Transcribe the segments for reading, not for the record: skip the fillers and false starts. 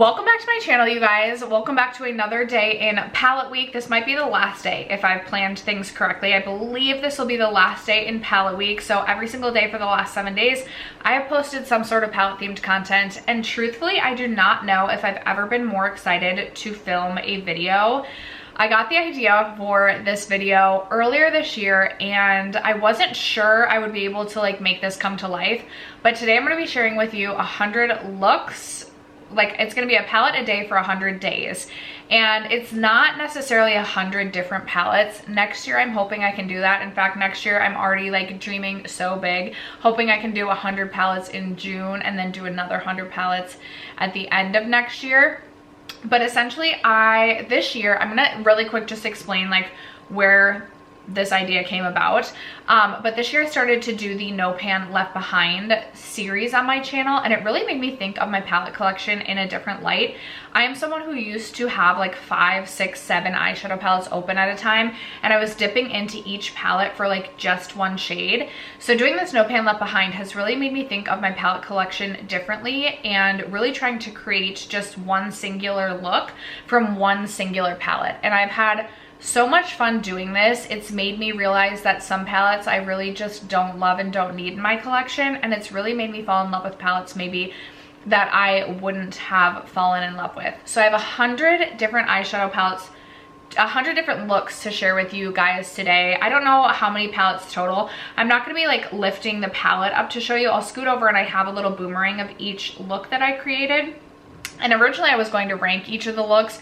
Welcome back to my channel, you guys. Welcome back to another day in palette week. This might be the last day if I've planned things correctly. I believe this will be the last day in palette week. So every single day for the last 7 days, I have posted some sort of palette themed content. And truthfully, I do not know if I've ever been more excited to film a video. I got the idea for this video earlier this year and I wasn't sure I would be able to make this come to life. But today I'm going to be sharing with you 100 looks. It's gonna be a palette a day for 100 days. And it's not necessarily 100 different palettes. Next year, I'm hoping I can do that. In fact, next year, I'm already dreaming so big, hoping I can do 100 palettes in June and then do another 100 palettes at the end of next year. But essentially, this year, I'm gonna really quick just explain where this idea came about. But this year I started to do the No Pan Left Behind series on my channel, and it really made me think of my palette collection in a different light. I am someone who used to have 5, 6, 7 eyeshadow palettes open at a time, and I was dipping into each palette for just one shade. So doing this No Pan Left Behind has really made me think of my palette collection differently and really trying to create just one singular look from one singular palette. And I've had so much fun doing this. It's made me realize that some palettes I really just don't love and don't need in my collection, and it's really made me fall in love with palettes maybe that I wouldn't have fallen in love with. So I have 100 different eyeshadow palettes, 100 different looks to share with you guys today. I don't know how many palettes total. I'm not gonna be lifting the palette up to show you. I'll scoot over and I have a little boomerang of each look that I created. And originally I was going to rank each of the looks,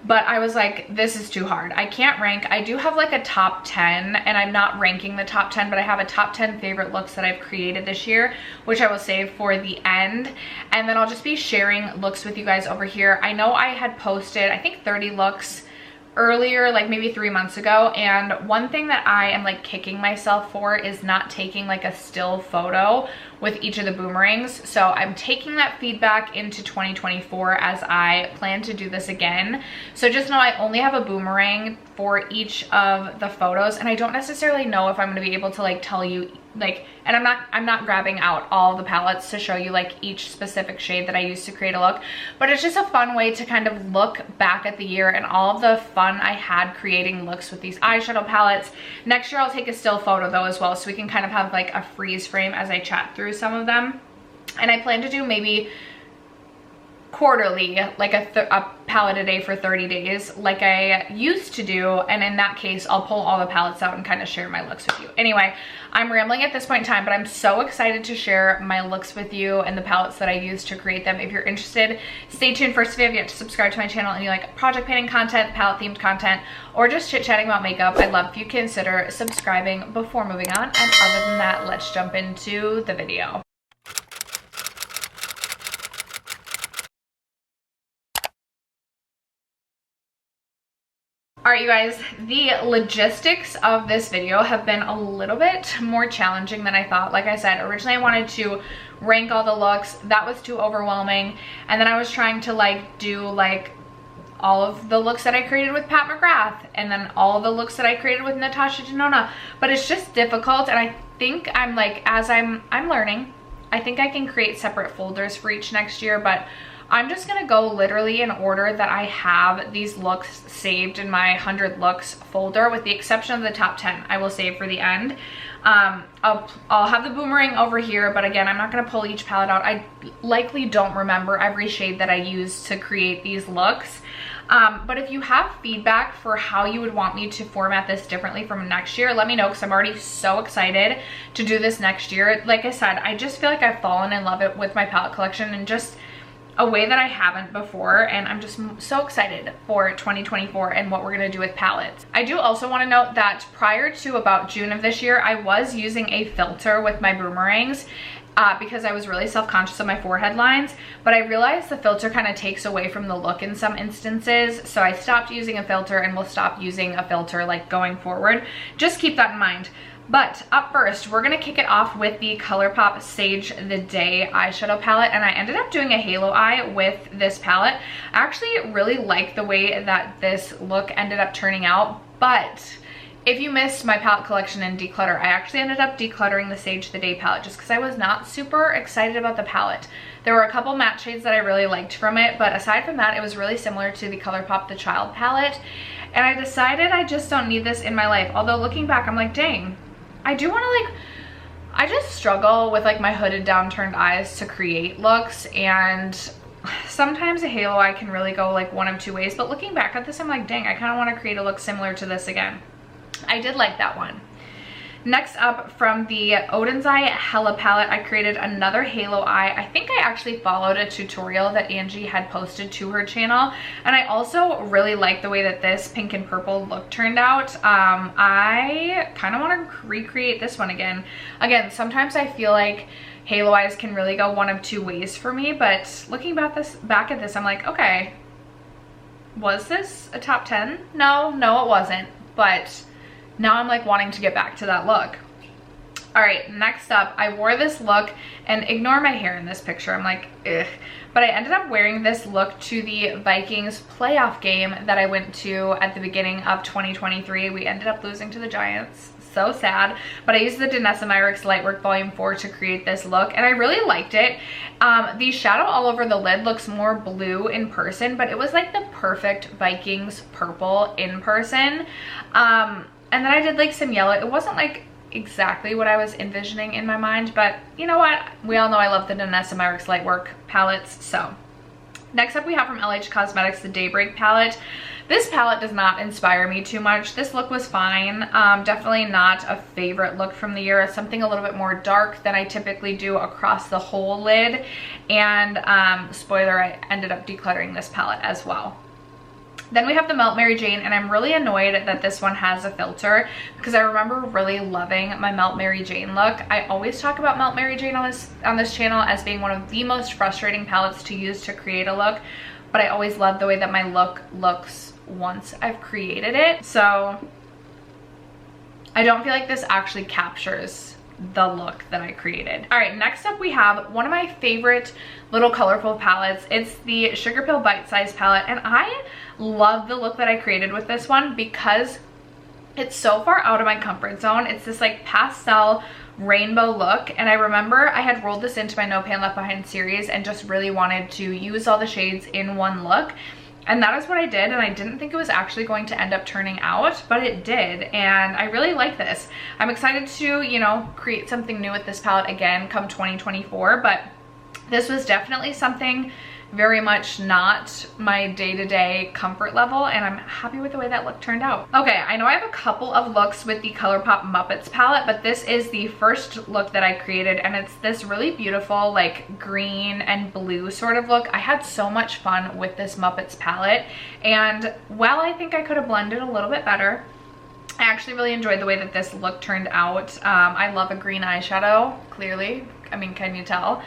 but I was like, this is too hard. I can't rank. I do have a top 10, and I'm not ranking the top 10, but I have a top 10 favorite looks that I've created this year, which I will save for the end. And then I'll just be sharing looks with you guys over here. I know I had posted, I think 30 looks earlier, maybe 3 months ago, and one thing that I am kicking myself for is not taking a still photo with each of the boomerangs. So I'm taking that feedback into 2024 as I plan to do this again. So just know I only have a boomerang for each of the photos, and I don't necessarily know if I'm going to be able to tell you and I'm not grabbing out all the palettes to show you each specific shade that I used to create a look, but it's just a fun way to kind of look back at the year and all of the fun I had creating looks with these eyeshadow palettes. Next year I'll take a still photo though as well, so we can kind of have a freeze frame as I chat through some of them. And I plan to do maybe quarterly, a palette a day for 30 days like I used to do, and in that case I'll pull all the palettes out and kind of share my looks with you. Anyway, I'm rambling at this point in time, but I'm so excited to share my looks with you and the palettes that I use to create them. If you're interested, stay tuned. First, if you have yet to subscribe to my channel and you like project painting content, palette themed content, or just chit-chatting about makeup, I'd love if you consider subscribing before moving on. And other than that, let's jump into the video. All right, you guys, the logistics of this video have been a little bit more challenging than I thought. Like I said, originally I wanted to rank all the looks. That was too overwhelming. And then I was trying to do all of the looks that I created with Pat McGrath, and then all of the looks that I created with Natasha Denona. But it's just difficult, and I think I'm as I'm learning, I think I can create separate folders for each next year, but I'm just gonna go literally in order that I have these looks saved in my 100 looks folder, with the exception of the top 10 I will save for the end. I'll have the boomerang over here, but again, I'm not gonna pull each palette out. I likely don't remember every shade that I used to create these looks. But if you have feedback for how you would want me to format this differently from next year, let me know, because I'm already so excited to do this next year. Like I said, I just feel like I've fallen in love with my palette collection and just a way that I haven't before, and I'm just so excited for 2024 and what we're gonna do with palettes. I do also want to note that prior to about June of this year, I was using a filter with my boomerangs because I was really self-conscious of my forehead lines, but I realized the filter kind of takes away from the look in some instances, so I stopped using a filter and will stop using a filter going forward. Just keep that in mind. But up first, we're gonna kick it off with the ColourPop Sage the Day eyeshadow palette, and I ended up doing a halo eye with this palette. I actually really like the way that this look ended up turning out, but If you missed my palette collection and declutter, I actually ended up decluttering the Sage of the Day palette just because I was not super excited about the palette. There were a couple matte shades that I really liked from it, but aside from that, it was really similar to the ColourPop The Child palette. And I decided I just don't need this in my life. Although looking back, I'm like, dang, I do want to like, I just struggle with like my hooded downturned eyes to create looks, and sometimes a halo eye can really go like one of two ways. But looking back at this, I'm like, dang, I kind of want to create a look similar to this again. I did like that one. Next up, from the Odin's Eye Hella palette, I created another halo eye. I think I actually followed a tutorial that Angie had posted to her channel, and I also really like the way that this pink and purple look turned out. I kind of want to recreate this one again. Sometimes I feel like halo eyes can really go one of two ways for me, but looking back at this, I'm like, okay, was this a top 10? No, it wasn't, but now I'm like wanting to get back to that look. All right, next up, I wore this look, and ignore my hair in this picture, I'm like, ugh. But I ended up wearing this look to the Vikings playoff game that I went to at the beginning of 2023. We ended up losing to the Giants. So sad, but I used the Danessa Myricks Lightwork Volume 4 to create this look, and I really liked it. The shadow all over the lid looks more blue in person, but it was like the perfect Vikings purple in person. And then I did like some yellow. It wasn't like exactly what I was envisioning in my mind, but you know what? We all know I love the Danessa Myricks Lightwork palettes. So next up, we have from LH Cosmetics the Daybreak palette. This palette does not inspire me too much. This look was fine. Definitely not a favorite look from the year. It's something a little bit more dark than I typically do across the whole lid. And spoiler, I ended up decluttering this palette as well. Then we have the Melt Mary Jane, and I'm really annoyed that this one has a filter because I remember really loving my Melt Mary Jane look. I always talk about Melt Mary Jane on this channel as being one of the most frustrating palettes to use to create a look, but I always love the way that my look looks once I've created it. So I don't feel like this actually captures the look that I created. All right, next up we have one of my favorite little colorful palettes. It's the Sugar Pill Bite Size palette, and I love the look that I created with this one because it's so far out of my comfort zone. It's this like pastel rainbow look, and I remember I had rolled this into my No Pan Left Behind series and just really wanted to use all the shades in one look. And that is what I did, and I didn't think it was actually going to end up turning out, but it did, and I really like this. I'm excited to, you know, create something new with this palette again come 2024, but this was definitely something very much not my day-to-day comfort level, and I'm happy with the way that look turned out. Okay, I know I have a couple of looks with the ColourPop Muppets palette, but this is the first look that I created, and it's this really beautiful like green and blue sort of look. I had so much fun with this Muppets palette, and while I think I could have blended a little bit better, I actually really enjoyed the way that this look turned out. I love a green eyeshadow, clearly. I mean, can you tell?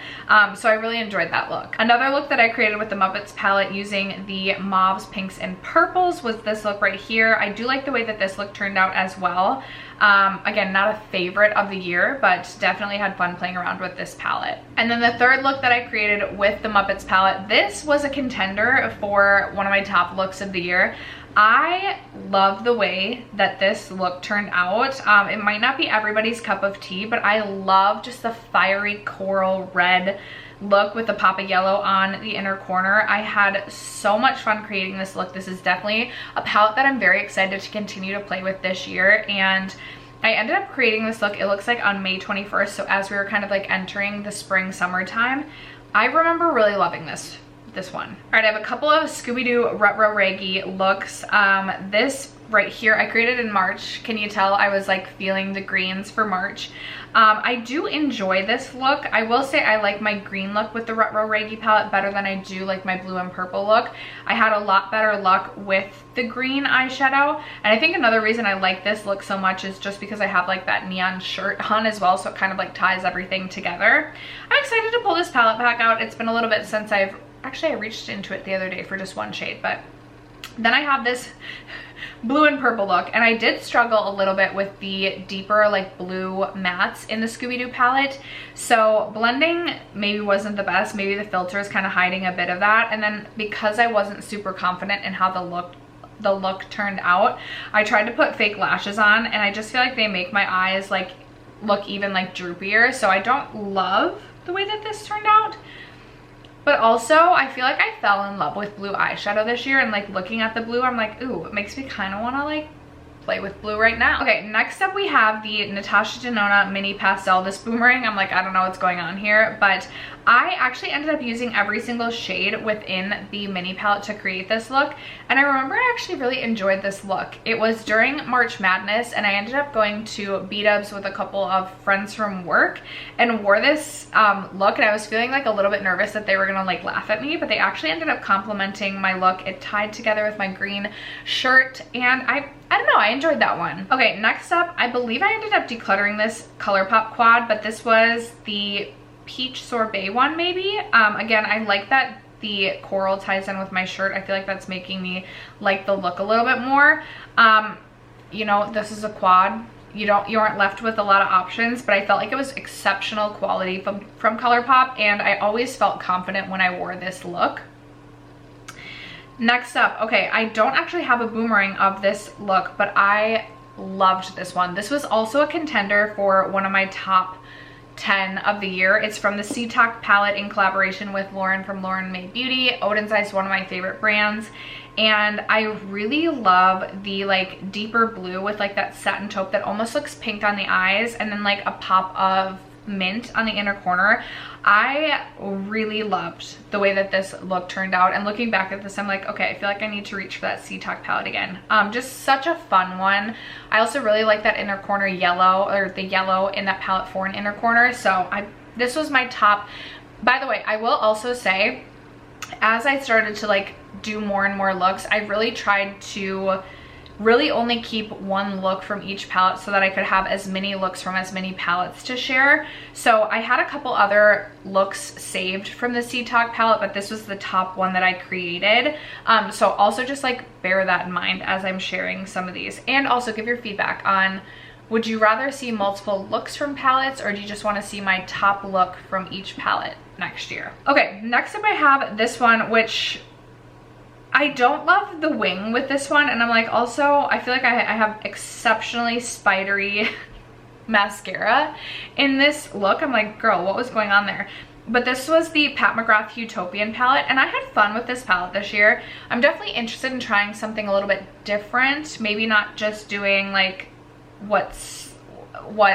So I really enjoyed that look. Another look that I created with the Muppets palette using the mauves, pinks, and purples was this look right here. I do like the way that this look turned out as well. Again, not a favorite of the year, but definitely had fun playing around with this palette. And then the third look that I created with the Muppets palette, this was a contender for one of my top looks of the year. I love the way that this look turned out. It might not be everybody's cup of tea, but I love just the fiery coral red look with the pop of yellow on the inner corner. I had so much fun creating this look. This is definitely a palette that I'm very excited to continue to play with this year, and I ended up creating this look, it looks like on May 21st, so as we were kind of like entering the spring summertime. I remember really loving this one. All right, I have a couple of Scooby-Doo Retro Reggae looks. This right here I created in March. Can you tell I was like feeling the greens for March? I do enjoy this look. I will say I like my green look with the Retro Reggae palette better than I do like my blue and purple look. I had a lot better luck with the green eyeshadow, and I think another reason I like this look so much is just because I have like that neon shirt on as well, so it kind of like ties everything together. I'm excited to pull this palette back out. It's been a little bit since I reached into it the other day for just one shade, but then I have this blue and purple look, and I did struggle a little bit with the deeper like blue mattes in the Scooby-Doo palette, so blending maybe wasn't the best. Maybe the filter is kind of hiding a bit of that, and then because I wasn't super confident in how the look the look turned out. I tried to put fake lashes on and I just feel like they make my eyes like look even like droopier. So I don't love the way that this turned out. But also, I feel like I fell in love with blue eyeshadow this year, and like looking at the blue, I'm like, ooh, it makes me kind of want to like play with blue right now. Okay, next up we have the Natasha Denona Mini Pastel. This boomerang, I'm like, I don't know what's going on here, but I actually ended up using every single shade within the mini palette to create this look. And I remember I actually really enjoyed this look. It was during March Madness and I ended up going to B-dubs with a couple of friends from work and wore this look, and I was feeling like a little bit nervous that they were gonna like laugh at me, but they actually ended up complimenting my look. It tied together with my green shirt and I don't know, I enjoyed that one. Okay, next up, I believe I ended up decluttering this ColourPop quad, but this was the peach sorbet one maybe. Again, I like that the coral ties in with my shirt. I feel like that's making me like the look a little bit more. You know, this is a quad. You aren't left with a lot of options, but I felt like it was exceptional quality from ColourPop, and I always felt confident when I wore this look. Next up, okay, I don't actually have a boomerang of this look, but I loved this one. This was also a contender for one of my top 10 of the year. It's from the CTOC palette in collaboration with Lauren from Lauren Made Beauty. Oden's Eye is one of my favorite brands, and I really love the like deeper blue with like that satin taupe that almost looks pink on the eyes, and then like a pop of mint on the inner corner. I really loved the way that this look turned out, and looking back at this, I'm like, okay, I feel like I need to reach for that CTOC palette again. Just such a fun one. I also really like that inner corner yellow, or the yellow in that palette for an inner corner. So this was my top. By the way, I will also say, as I started to like do more and more looks, I really tried to really only keep one look from each palette so that I could have as many looks from as many palettes to share. So I had a couple other looks saved from the CTOC palette, but this was the top one that I created. So also just like bear that in mind as I'm sharing some of these, and also give your feedback on, would you rather see multiple looks from palettes, or do you just want to see my top look from each palette next year? Okay, next up I have this one, which I don't love the wing with this one, and I'm like, also I feel like I have exceptionally spidery mascara in this look. I'm like, girl, what was going on there? But this was the Pat McGrath Utopian palette, and I had fun with this palette this year. I'm definitely interested in trying something a little bit different, maybe not just doing like what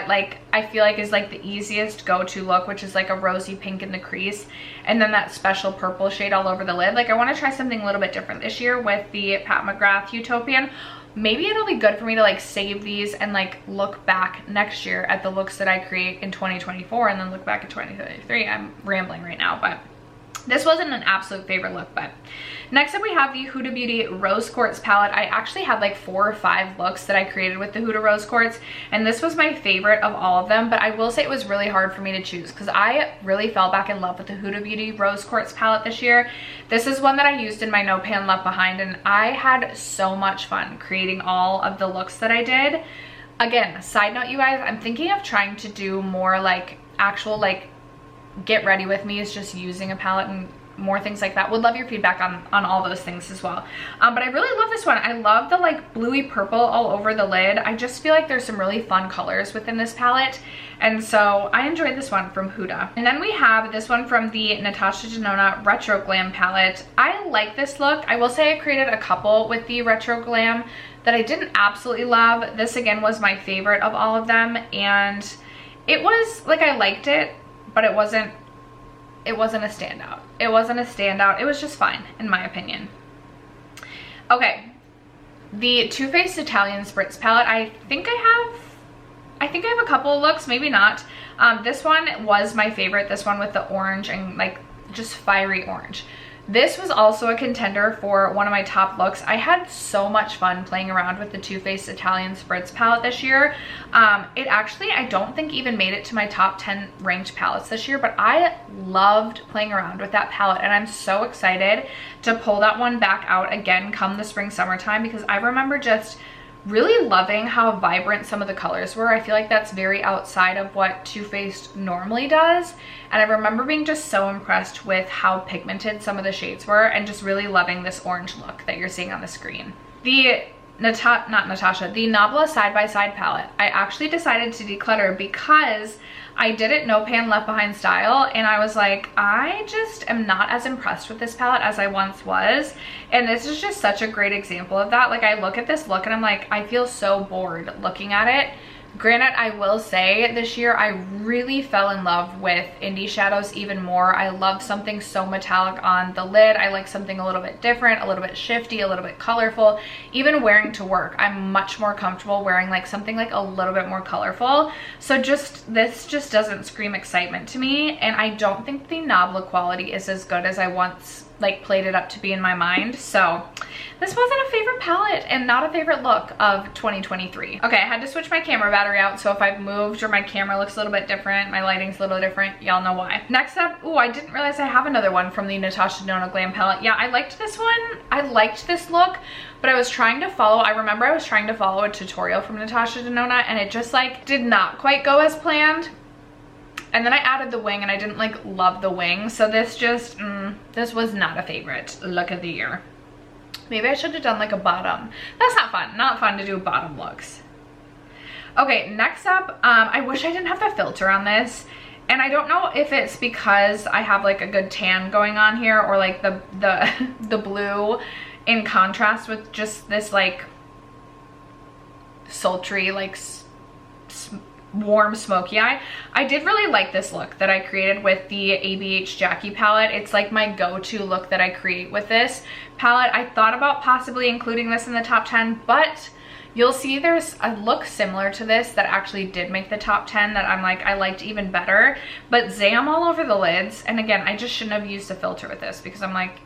like I feel like is like the easiest go-to look, which is like a rosy pink in the crease and then that special purple shade all over the lid. Like I want to try something a little bit different this year with the Pat McGrath Utopian. Maybe it'll be good for me to like save these and like look back next year at the looks that I create in 2024 and then look back at 2023. I'm rambling right now, but this wasn't an absolute favorite look. But next up we have the Huda Beauty Rose Quartz palette. I actually had like 4 or 5 looks that I created with the Huda Rose Quartz, and this was my favorite of all of them. But I will say it was really hard for me to choose because I really fell back in love with the Huda Beauty Rose Quartz palette this year. This is one that I used in my No Pan Left Behind, and I had so much fun creating all of the looks that I did. Again, side note, you guys, I'm thinking of trying to do more like actual like get ready with me is just using a palette and more things like that. Would love your feedback on all those things as well. But I really love this one. I love the like bluey purple all over the lid. I just feel like there's some really fun colors within this palette, and so I enjoyed this one from Huda. And then we have this one from the Natasha Denona Retro Glam palette. I like this look. I will say I created a couple with the Retro Glam that I didn't absolutely love. This again was my favorite of all of them, and it was like I liked it, but it wasn't a standout. It wasn't a standout. It was just fine, in my opinion. Okay, the Too Faced Italian Spritz palette. I think I have a couple of looks, maybe not. This one was my favorite. This one with the orange and like just fiery orange. This was also a contender for one of my top looks. I had so much fun playing around with the Too Faced Italian Spritz palette this year. It actually, I don't think even made it to my top 10 ranked palettes this year, but I loved playing around with that palette, and I'm so excited to pull that one back out again come the spring summertime, because I remember just really loving how vibrant some of the colors were. I feel like that's very outside of what Too Faced normally does, and I remember being just so impressed with how pigmented some of the shades were and just really loving this orange look that you're seeing on the screen. The the Nabla Side by Side palette, I actually decided to declutter because I did it no pan left behind style, and I was like, I just am not as impressed with this palette as I once was. And this is just such a great example of that. Like, I look at this look and I'm like, I feel so bored looking at it. Granted, I will say this year I really fell in love with indie shadows even more. I love something so metallic on the lid. I like something a little bit different, a little bit shifty, a little bit colorful. Even wearing to work, I'm much more comfortable wearing like something like a little bit more colorful. So this just doesn't scream excitement to me, and I don't think the Nabla quality is as good as I once like played it up to be in my mind. So this wasn't a favorite palette and not a favorite look of 2023. Okay, I had to switch my camera battery out, so if I've moved or my camera looks a little bit different, my lighting's a little different, y'all know why. Next up, oh, I didn't realize I have another one from the Natasha Denona Glam palette. Yeah, I liked this one. I liked this look, but I was trying to follow, I remember I was trying to follow a tutorial from Natasha Denona, and it just like did not quite go as planned. And then I added the wing, and I didn't like love the wing. So this just, this was not a favorite look of the year. Maybe I should have done like a bottom. That's not fun. Not fun to do bottom looks. Okay, next up, I wish I didn't have the filter on this. And I don't know if it's because I have like a good tan going on here, or like the blue in contrast with just this like sultry, like warm smoky eye. I did really like this look that I created with the ABH Jackie palette. It's like my go-to look that I create with this palette. I thought about possibly including this in the top 10, but you'll see there's a look similar to this that actually did make the top 10 that I'm like, I liked even better. But Zam all over the lids, and again, I just shouldn't have used a filter with this because I'm like,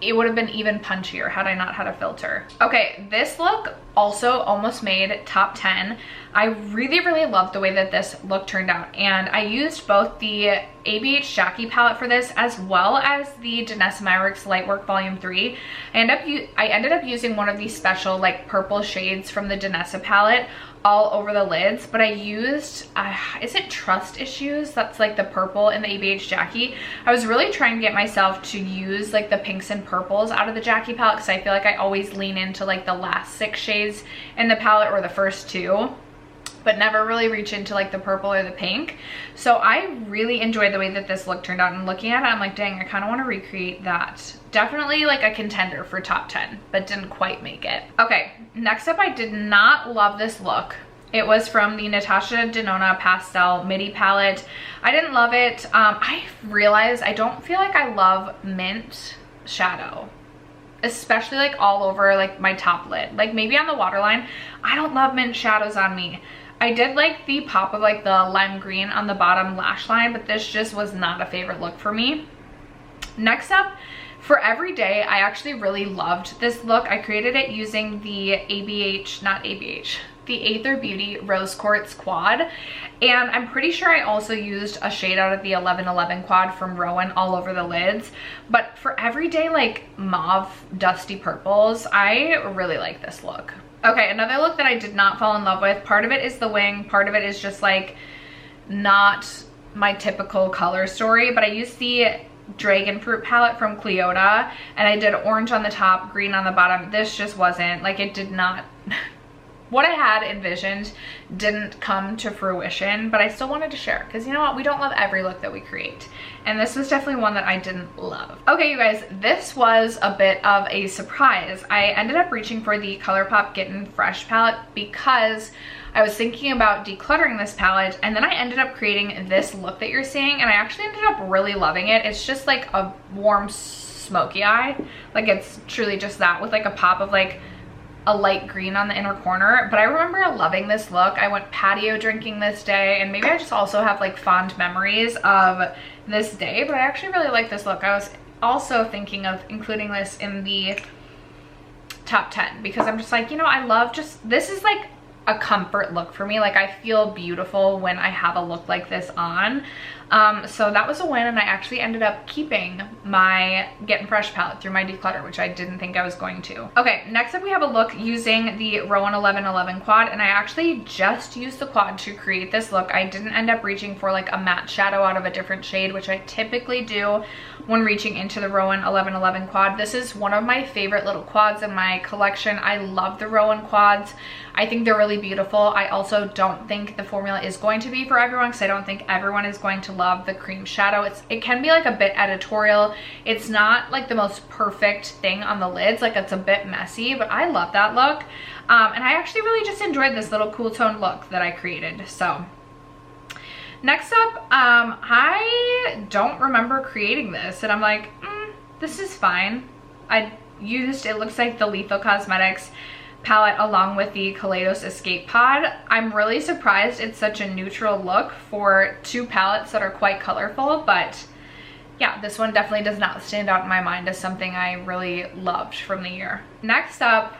it would have been even punchier had I not had a filter. Okay, this look also almost made top 10. I really loved the way that this look turned out, and I used both the ABH Jackie palette for this as well as the Danessa Myricks Lightwork Volume 3. I ended up using one of these special like purple shades from the Danessa palette all over the lids, but I used, is it Trust Issues? That's like the purple in the ABH Jackie. I was really trying to get myself to use like the pinks and purples out of the Jackie palette, because I feel like I always lean into like the last 6 shades in the palette or the first 2, but never really reach into like the purple or the pink. So I really enjoyed the way that this look turned out, and looking at it, I'm like, dang, I kind of want to recreate that. Definitely like a contender for top 10, but didn't quite make it. Okay, next up, I did not love this look. It was from the Natasha Denona Pastel Midi palette. I didn't love it. I realized I don't feel like I love mint shadow, especially like all over like my top lid. Like maybe on the waterline, I don't love mint shadows on me. I did like the pop of like the lime green on the bottom lash line, but this just was not a favorite look for me. Next up, for Everyday, I actually really loved this look. I created it using the the Aether Beauty Rose Quartz Quad, and I'm pretty sure I also used a shade out of the 1111 quad from Rowan all over the lids. But for Everyday like mauve dusty purples, I really like this look. Okay, another look that I did not fall in love with, part of it is the wing, part of it is just like not my typical color story, but I used the Dragon Fruit palette from Cleota, and I did orange on the top, green on the bottom. This just wasn't, like, it did not, what I had envisioned didn't come to fruition, but I still wanted to share, because you know what, we don't love every look that we create, and this was definitely one that I didn't love. Okay, you guys, this was a bit of a surprise. I ended up reaching for the ColourPop Getting Fresh palette because I was thinking about decluttering this palette, and then I ended up creating this look that you're seeing, and I actually ended up really loving it. It's just like a warm smoky eye. Like, it's truly just that with like a pop of like a light green on the inner corner. But I remember loving this look. I went patio drinking this day, and maybe I just also have like fond memories of this day, but I actually really like this look. I was also thinking of including this in the top 10 because I'm just like, you know, I love just, this is like a comfort look for me. Like, I feel beautiful when I have a look like this on. So that was a win, and I actually ended up keeping my Getting Fresh palette through my declutter, which I didn't think I was going to. Okay, next up we have a look using the Rowan 1111 quad, and I actually just used the quad to create this look. I didn't end up reaching for like a matte shadow out of a different shade, which I typically do when reaching into the Rowan 1111 quad. This is one of my favorite little quads in my collection. I love the Rowan quads. I think they're really beautiful. I also don't think the formula is going to be for everyone, because I don't think everyone is going to love the cream shadow. It can be like a bit editorial. It's not like the most perfect thing on the lids. Like, it's a bit messy, but I love that look. And I actually really just enjoyed this little cool tone look that I created. So next up, I don't remember creating this, and I'm like, this is fine. I used, it looks like the Lethal Cosmetics palette along with the Kaleidos Escape Pod. I'm really surprised it's such a neutral look for two palettes that are quite colorful, but yeah, this one definitely does not stand out in my mind as something I really loved from the year. Next up,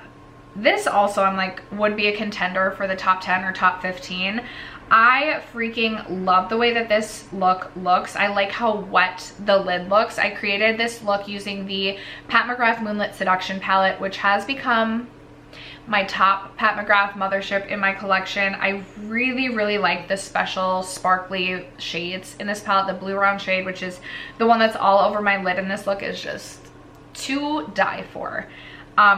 this also I'm like would be a contender for the top 10 or top 15. I freaking love the way that this look looks. I like how wet the lid looks. I created this look using the Pat McGrath Moonlit Seduction palette, which has become my top Pat McGrath mothership in my collection. I really like the special sparkly shades in this palette. The blue round shade, which is the one that's all over my lid in this look, is just to die for.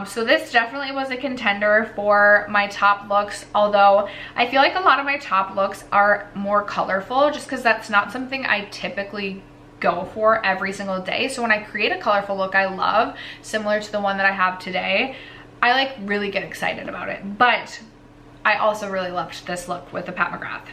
So this definitely was a contender for my top looks, although I feel like a lot of my top looks are more colorful, just because that's not something I typically go for every single day. So when I create a colorful look I love, similar to the one that I have today, I like really get excited about it. But I also really loved this look with the Pat McGrath.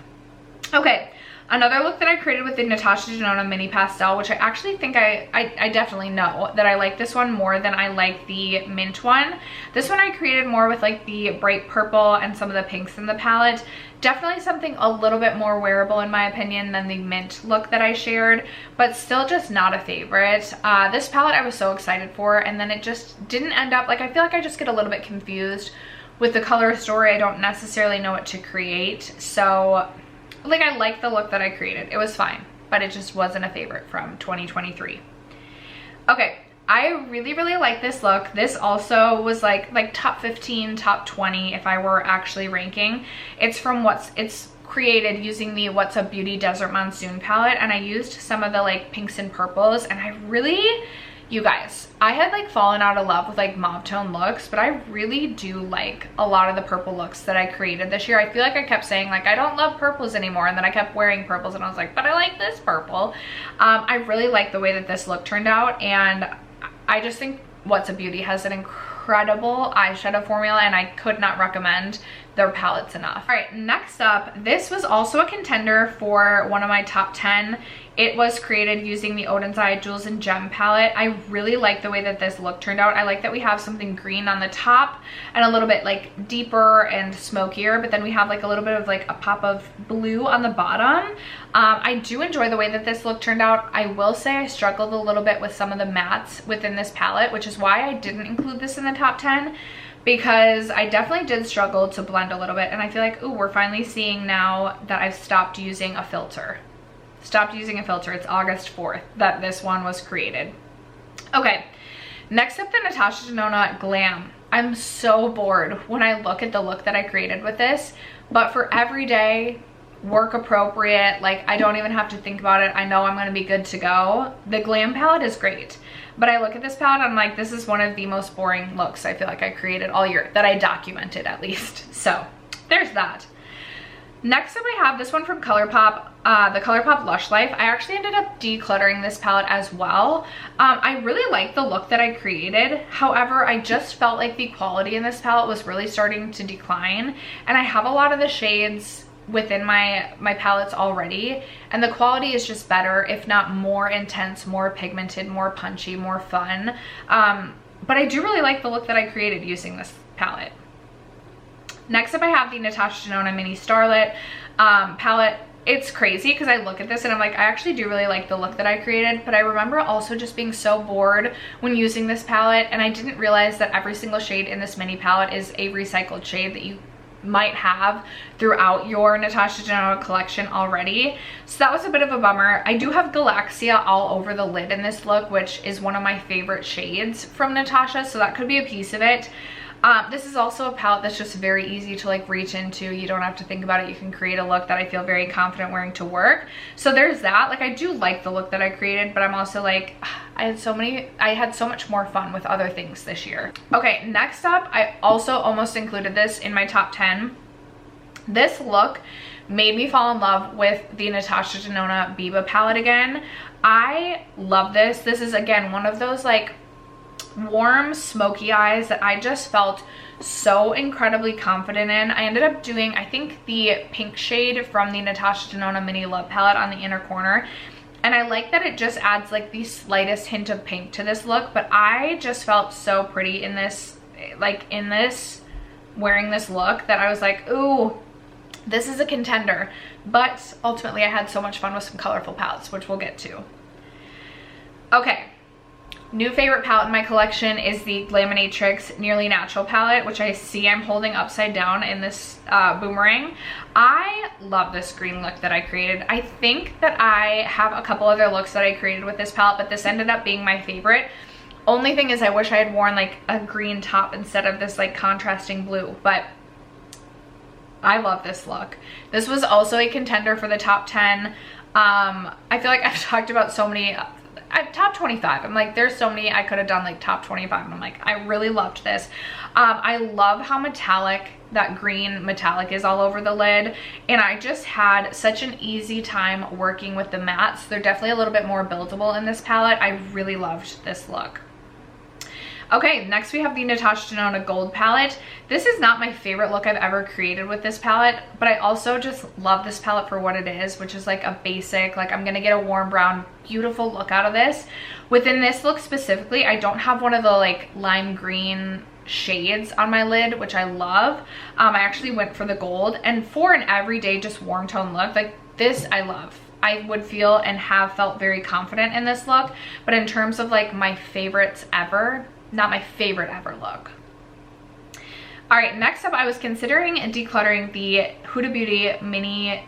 Okay, another look that I created with the Natasha Denona Mini Pastel, which I actually think I definitely know that I like this one more than I like the mint one. This one I created more with like the bright purple and some of the pinks in the palette. Definitely something a little bit more wearable in my opinion than the mint look that I shared, but still just not a favorite. This palette I was so excited for, and then it just didn't end up, like I feel like I just get a little bit confused with the color story. I don't necessarily know what to create. So like, I like the look that I created. It was fine, but it just wasn't a favorite from 2023. Okay, I really like this look. This also was like top 15, top 20 if I were actually ranking. It's from it's created using the What's Up Beauty Desert Monsoon palette, and I used some of the like pinks and purples, and I really, you guys, I had like fallen out of love with like mauve tone looks, but I really do like a lot of the purple looks that I created this year. I feel like I kept saying like I don't love purples anymore, and then I kept wearing purples and I was like, but I like this purple. I really like the way that this look turned out, and I just think What's Up Beauty has an incredible eyeshadow formula, and I could not recommend their palettes enough. All right, next up, this was also a contender for one of my top 10. It was created using the Odin's Eye Jewels and Gem palette. I really like the way that this look turned out. I like that we have something green on the top and a little bit like deeper and smokier, but then we have like a little bit of like a pop of blue on the bottom. I do enjoy the way that this look turned out. I will say I struggled a little bit with some of the mattes within this palette, which is why I didn't include this in the top 10, because I definitely did struggle to blend a little bit, and I feel like, ooh, we're finally seeing now that I've stopped using a filter. It's August 4th that this one was created. Okay, next up, the Natasha Denona Glam. I'm so bored when I look at the look that I created with this, but for everyday, work appropriate, like I don't even have to think about it, I know I'm gonna be good to go. The Glam palette is great, but I look at this palette, I'm like, this is one of the most boring looks I feel like I created all year, that I documented at least. So there's that. Next up, I have this one from ColourPop, the ColourPop Lush Life. I actually ended up decluttering this palette as well. I really like the look that I created. However, I just felt like the quality in this palette was really starting to decline, and I have a lot of the shades within my palettes already, and the quality is just better, if not more intense, more pigmented, more punchy, more fun. But I do really like the look that I created using this palette. Next up, I have the Natasha Denona Mini Starlit palette. It's crazy because I look at this and I'm like, I actually do really like the look that I created, but I remember also just being so bored when using this palette, and I didn't realize that every single shade in this mini palette is a recycled shade that you might have throughout your Natasha Denona collection already. So that was a bit of a bummer. I do have Galaxia all over the lid in this look, which is one of my favorite shades from Natasha, so that could be a piece of it. This is also a palette that's just very easy to like reach into. You don't have to think about it. You can create a look that I feel very confident wearing to work. So there's that. Like, I do like the look that I created, but I'm also like, I had so much more fun with other things this year. Okay, next up, I also almost included this in my top 10. This look made me fall in love with the Natasha Denona Biba palette again. I love this. This is, again, one of those like warm smoky eyes that I just felt so incredibly confident in. I ended up doing, I think, the pink shade from the Natasha Denona Mini Love palette on the inner corner, and I like that it just adds like the slightest hint of pink to this look, but I just felt so pretty in this, like in this, wearing this look, that I was like, ooh, this is a contender. But ultimately I had so much fun with some colorful palettes, which we'll get to. Okay, new favorite palette in my collection is the Glaminatrix Nearly Natural palette, which I see I'm holding upside down in this boomerang. I love this green look that I created. I think that I have a couple other looks that I created with this palette, but this ended up being my favorite. Only thing is, I wish I had worn like a green top instead of this like contrasting blue, but I love this look. This was also a contender for the top 10. I feel like I've talked about so many, top 25. I'm like, there's so many I could have done like top 25, and I'm like, I really loved this. I love how metallic that green metallic is all over the lid, and I just had such an easy time working with the mattes. They're definitely a little bit more buildable in this palette. I really loved this look. Okay, next we have the Natasha Denona Gold palette. This is not my favorite look I've ever created with this palette, but I also just love this palette for what it is, which is like a basic, like I'm gonna get a warm brown, beautiful look out of this. Within this look specifically, I don't have one of the like lime green shades on my lid, which I love. I actually went for the gold, and for an everyday just warm tone look, like this I love. I would feel and have felt very confident in this look, but in terms of like my favorites ever, not my favorite ever look. All right, next up, I was considering decluttering the Huda Beauty Mini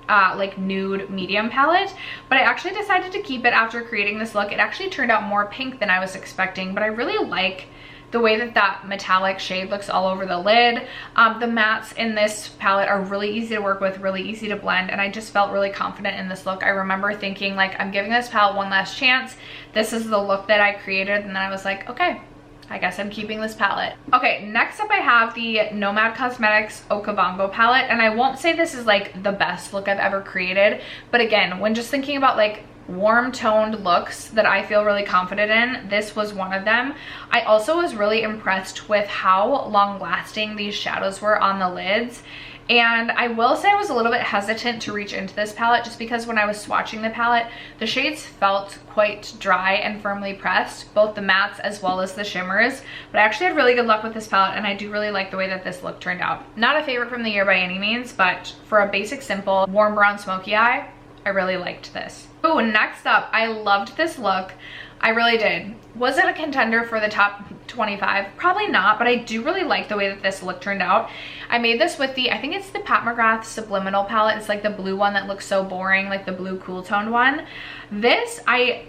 like nude medium palette, but I actually decided to keep it after creating this look. It actually turned out more pink than I was expecting, but I really like the way that that metallic shade looks all over the lid. The mattes in this palette are really easy to work with, really easy to blend, and I just felt really confident in this look. I remember thinking like, I'm giving this palette one last chance. This is the look that I created, and then I was like, okay, I guess I'm keeping this palette. Okay, next up I have the Nomad Cosmetics Okavango palette, and I won't say this is like the best look I've ever created, but again, when just thinking about like warm toned looks that I feel really confident in, this was one of them. I also was really impressed with how long lasting these shadows were on the lids. And I will say I was a little bit hesitant to reach into this palette just because when I was swatching the palette, the shades felt quite dry and firmly pressed, both the mattes as well as the shimmers. But I actually had really good luck with this palette, and I do really like the way that this look turned out. Not a favorite from the year by any means, but for a basic, simple, warm brown smoky eye, I really liked this. Oh, next up, I loved this look. I really did. Was it a contender for the top 25? Probably not, but I do really like the way that this look turned out. I made this with the, I think it's the Pat McGrath Subliminal palette. It's like the blue one that looks so boring, like the blue cool toned one. This, I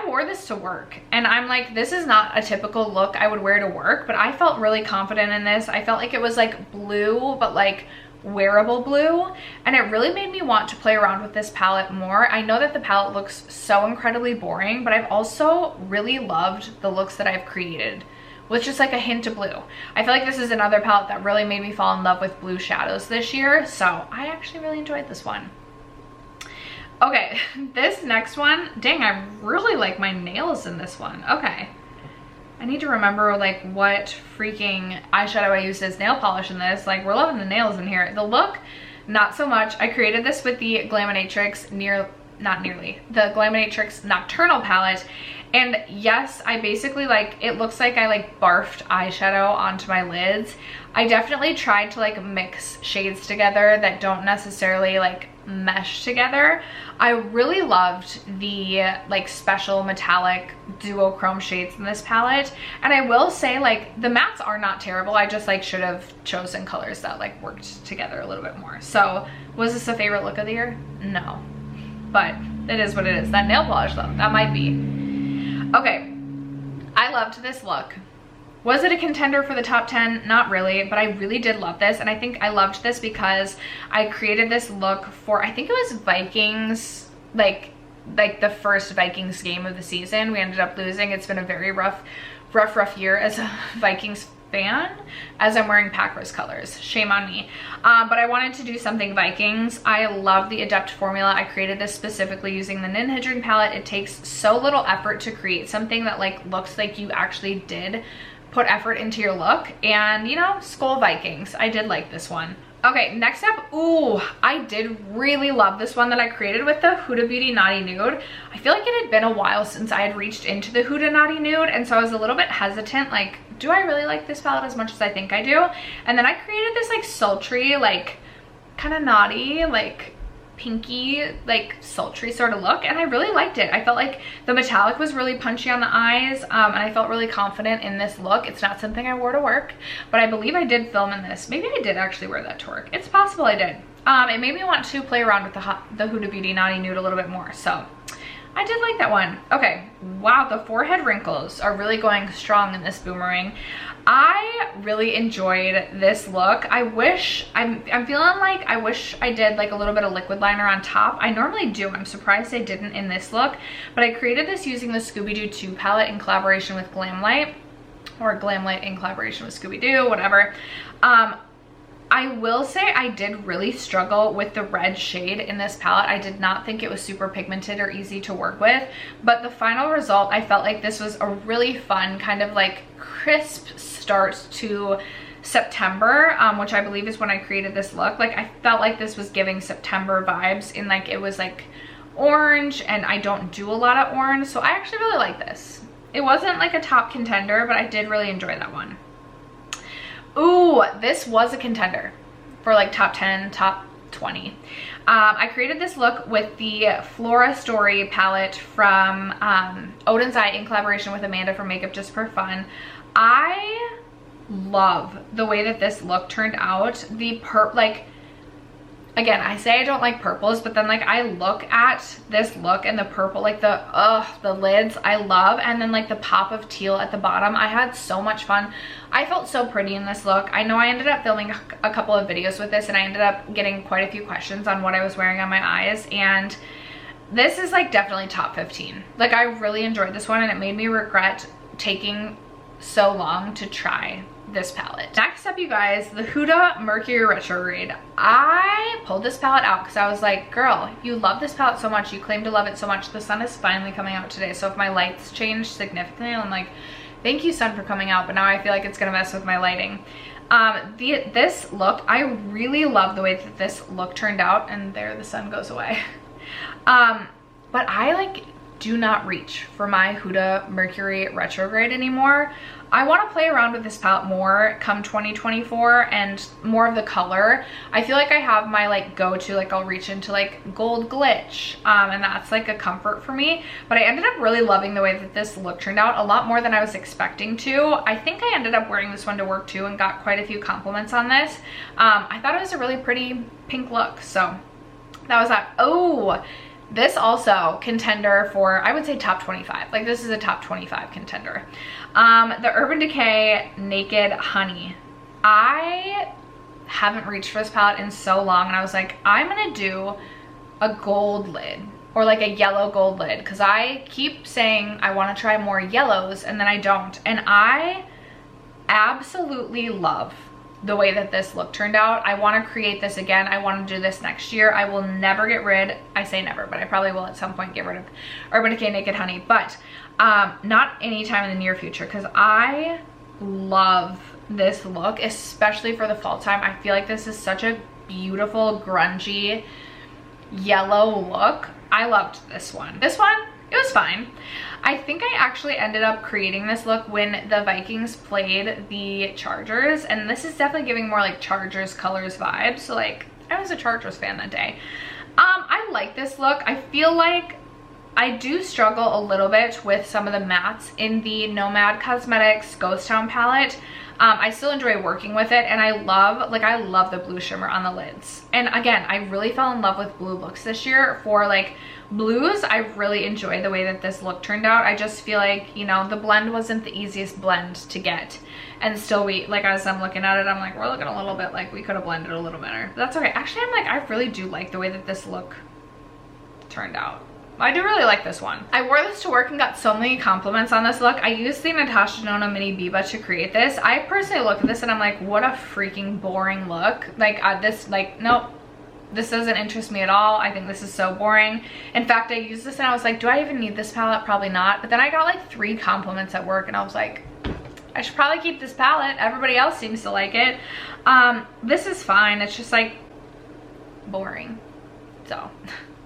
wore this to work, and I'm like, this is not a typical look I would wear to work, but I felt really confident in this. I felt like it was like blue, but like wearable blue, and it really made me want to play around with this palette more. I know that the palette looks so incredibly boring, but I've also really loved the looks that I've created with just like a hint of blue. I feel like this is another palette that really made me fall in love with blue shadows this year, so I actually really enjoyed this one. Okay, this next one, dang, I really like my nails in this one. Okay, I need to remember like what freaking eyeshadow I used as nail polish in this. Like, we're loving the nails in here. The look, not so much. I created this with the Glaminatrix the Glaminatrix Nocturnal palette. And yes, I basically like, it looks like I like barfed eyeshadow onto my lids. I definitely tried to like mix shades together that don't necessarily like mesh together. I really loved the like special metallic duochrome shades in this palette, and I will say like the mattes are not terrible. I just like should have chosen colors that like worked together a little bit more. So was this a favorite look of the year? No, but it is what it is. That nail polish though, that might be. Okay, I loved this look. Was it a contender for the top 10? Not really, but I really did love this. And I think I loved this because I created this look for, I think it was Vikings, like the first Vikings game of the season. We ended up losing. It's been a very rough year as a Vikings fan, as I'm wearing Packers colors. Shame on me. But I wanted to do something Vikings. I love the Adept formula. I created this specifically using the Ninja palette. It takes so little effort to create something that like looks like you actually did put effort into your look, and you know, Skull Vikings. I did like this one. Okay, next up, ooh, I did really love this one that I created with the Huda Beauty Naughty Nude. I feel like it had been a while since I had reached into the Huda Naughty Nude, and so I was a little bit hesitant, like, do I really like this palette as much as I think I do? And then I created this like sultry, like kind of naughty, like pinky, like sultry sort of look, and I really liked it. I felt like the metallic was really punchy on the eyes, and I felt really confident in this look. It's not something I wore to work, but I believe I did film in this. Maybe I did actually wear that to work. It's possible I did. It made me want to play around with the Huda Beauty Naughty Nude a little bit more, so I did like that one. Okay, wow, the forehead wrinkles are really going strong in this boomerang. I really enjoyed this look. I'm feeling like I wish I did like a little bit of liquid liner on top. I normally do. I'm surprised I didn't in this look, but I created this using the Scooby-Doo 2 palette in collaboration with Glamlight, or Glamlight in collaboration with Scooby-Doo, whatever. I will say I did really struggle with the red shade in this palette. I did not think it was super pigmented or easy to work with, but the final result, I felt like this was a really fun kind of like crisp start to September, which I believe is when I created this look. Like I felt like this was giving September vibes, in like it was like orange, and I don't do a lot of orange, so I actually really like this. It wasn't like a top contender, but I did really enjoy that one. Ooh, this was a contender for like top 10, top 20. I created this look with the Flora Story palette from Odin's Eye in collaboration with Amanda from Makeup Just for Fun. I love the way that this look turned out. The like, again, I say I don't like purples, but then like I look at this look and the purple, like the lids I love, and then like the pop of teal at the bottom. I had so much fun. I felt so pretty in this look. I know I ended up filming a couple of videos with this, and I ended up getting quite a few questions on what I was wearing on my eyes, and this is like definitely top 15. Like I really enjoyed this one, and it made me regret taking so long to try this palette. Next up, you guys, the Huda Mercury Retrograde. I pulled this palette out because I was like, girl, you love this palette so much, you claim to love it so much. The sun is finally coming out today, so if my lights change significantly, I'm like, thank you, sun, for coming out, but now I feel like it's gonna mess with my lighting. This look, I really love the way that this look turned out, and there the sun goes away. But I like do not reach for my Huda Mercury Retrograde anymore. I want to play around with this palette more come 2024, and more of the color. I feel like I have my like go-to, like I'll reach into like Gold Glitch, and that's like a comfort for me. But I ended up really loving the way that this look turned out, a lot more than I was expecting to. I think I ended up wearing this one to work too, and got quite a few compliments on this. I thought it was a really pretty pink look, so that was that. Oh, this also contender for, I would say, top 25. Like this is a top 25 contender. The Urban Decay Naked Honey. I haven't reached for this palette in so long, and I was like, I'm gonna do a gold lid, or like a yellow gold lid, because I keep saying I want to try more yellows and then I don't. And I absolutely love the way that this look turned out. I want to create this again. I want to do this next year. I will never get rid, I say never, but I probably will at some point get rid of Urban Decay Naked Honey, but not anytime in the near future, because I love this look, especially for the fall time. I feel like this is such a beautiful grungy yellow look. I loved this one. This one, it was fine. I think I actually ended up creating this look when the Vikings played the Chargers, and this is definitely giving more like Chargers colors vibes. So like I was a Chargers fan that day. I like this look. I feel like I do struggle a little bit with some of the mattes in the Nomad Cosmetics Ghost Town palette. I still enjoy working with it, and I love the blue shimmer on the lids. And again, I really fell in love with blue looks this year. For like blues, I really enjoyed the way that this look turned out. I just feel like, you know, the blend wasn't the easiest blend to get. And still as I'm looking at it, I'm like, we're looking a little bit like we could have blended a little better. But that's okay. Actually, I'm like, I really do like the way that this look turned out. I do really like this one. I wore this to work and got so many compliments on this look. I used the Natasha Denona Mini Biba to create this. I personally look at this and I'm like, what a freaking boring look. Nope. This doesn't interest me at all. I think this is so boring. In fact, I used this and I was like, do I even need this palette? Probably not. But then I got like 3 compliments at work and I was like, I should probably keep this palette. Everybody else seems to like it. This is fine. It's just like boring. So...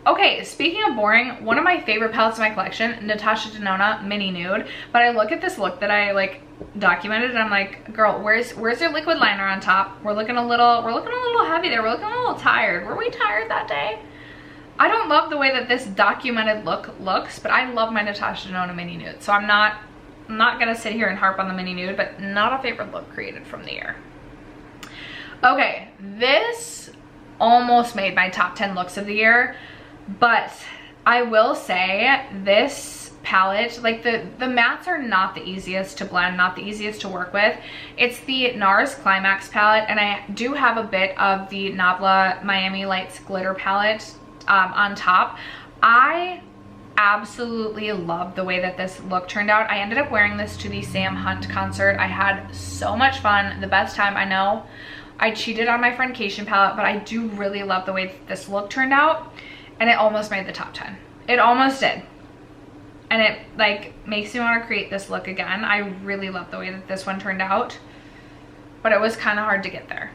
Okay, speaking of boring, one of my favorite palettes in my collection, Natasha Denona Mini Nude. But I look at this look that I like documented and I'm like, girl, where's your liquid liner on top? We're looking a little heavy there. We're looking a little tired. Were we tired that day? I don't love the way that this documented look looks, but I love my Natasha Denona Mini Nude. So I'm not gonna sit here and harp on the Mini Nude, but not a favorite look created from the year. Okay, this almost made my top 10 looks of the year. But I will say this palette, like the mattes are not the easiest to blend, not the easiest to work with. It's the NARS Climax palette, and I do have a bit of the Nabla Miami Lights glitter palette on top. I absolutely love the way that this look turned out. I ended up wearing this to the Sam Hunt concert. I had so much fun, the best time. I know I cheated on my Friendcation palette, but I do really love the way that this look turned out. And it almost made the top 10. It almost did. And it like makes me want to create this look again. I really love the way that this one turned out. But it was kind of hard to get there.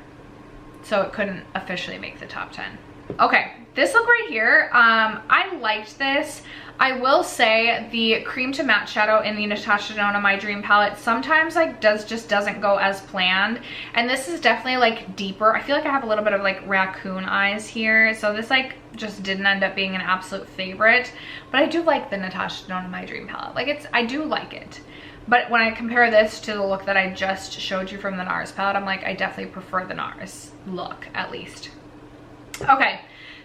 So it couldn't officially make the top 10. Okay, this look right here, I liked this. I will say the cream to matte shadow in the Natasha Denona My Dream palette sometimes like just doesn't go as planned. And this is definitely like deeper. I feel like I have a little bit of like raccoon eyes here. So this like just didn't end up being an absolute favorite. But I do like the Natasha Denona My Dream palette. Like I do like it. But when I compare this to the look that I just showed you from the NARS palette, I'm like, I definitely prefer the NARS look at least. Okay.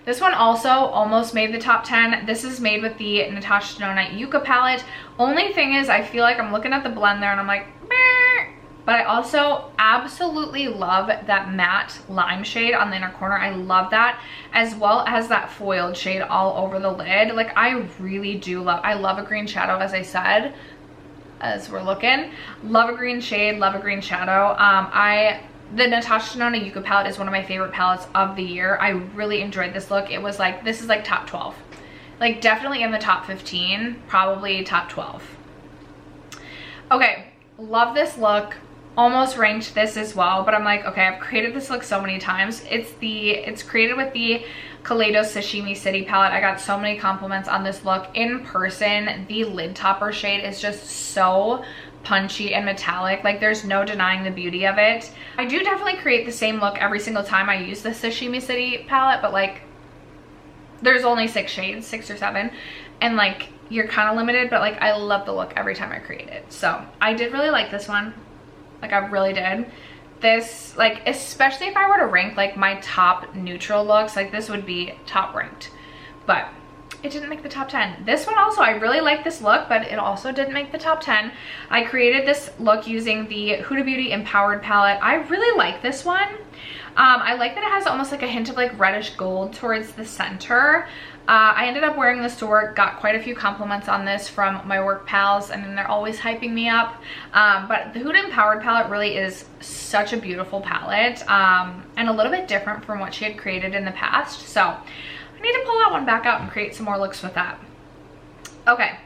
This one also almost made the top 10. This is made with the Natasha Denona Yucca palette. Only thing is, I feel like I'm looking at the blend there and I'm like, meh. But I also absolutely love that matte lime shade on the inner corner. I love that, as well as that foiled shade all over the lid. Like, I really do I love a green shadow, as I said, as we're looking. Love a green shade, love a green shadow. The Natasha Denona Yucca palette is one of my favorite palettes of the year. I really enjoyed this look. It was like, this is like top 12. Like definitely in the top 15, probably top 12. Okay, love this look. Almost ranked this as well, but I'm like, okay, I've created this look so many times. It's created with the Kaleido Sashimi City palette. I got so many compliments on this look. In person, the lid topper shade is just so punchy and metallic. Like there's no denying the beauty of it. I do definitely create the same look every single time I use the Sashimi City palette, but like there's only 6 shades, 6 or 7, and like you're kind of limited, but like I love the look every time I create it. So I did really like this one. Like I really did. This, like, especially if I were to rank like my top neutral looks, like this would be top ranked, but it didn't make the top 10. This one also, I really like this look, but it also didn't make the top 10. I created this look using the Huda Beauty Empowered palette. I really like this one. I like that it has almost like a hint of like reddish gold towards the center. I ended up wearing this to work, got quite a few compliments on this from my work pals, and then they're always hyping me up. But the Huda Empowered palette really is such a beautiful palette, and a little bit different from what she had created in the past. So I need to pull that one back out and create some more looks with that. Okay,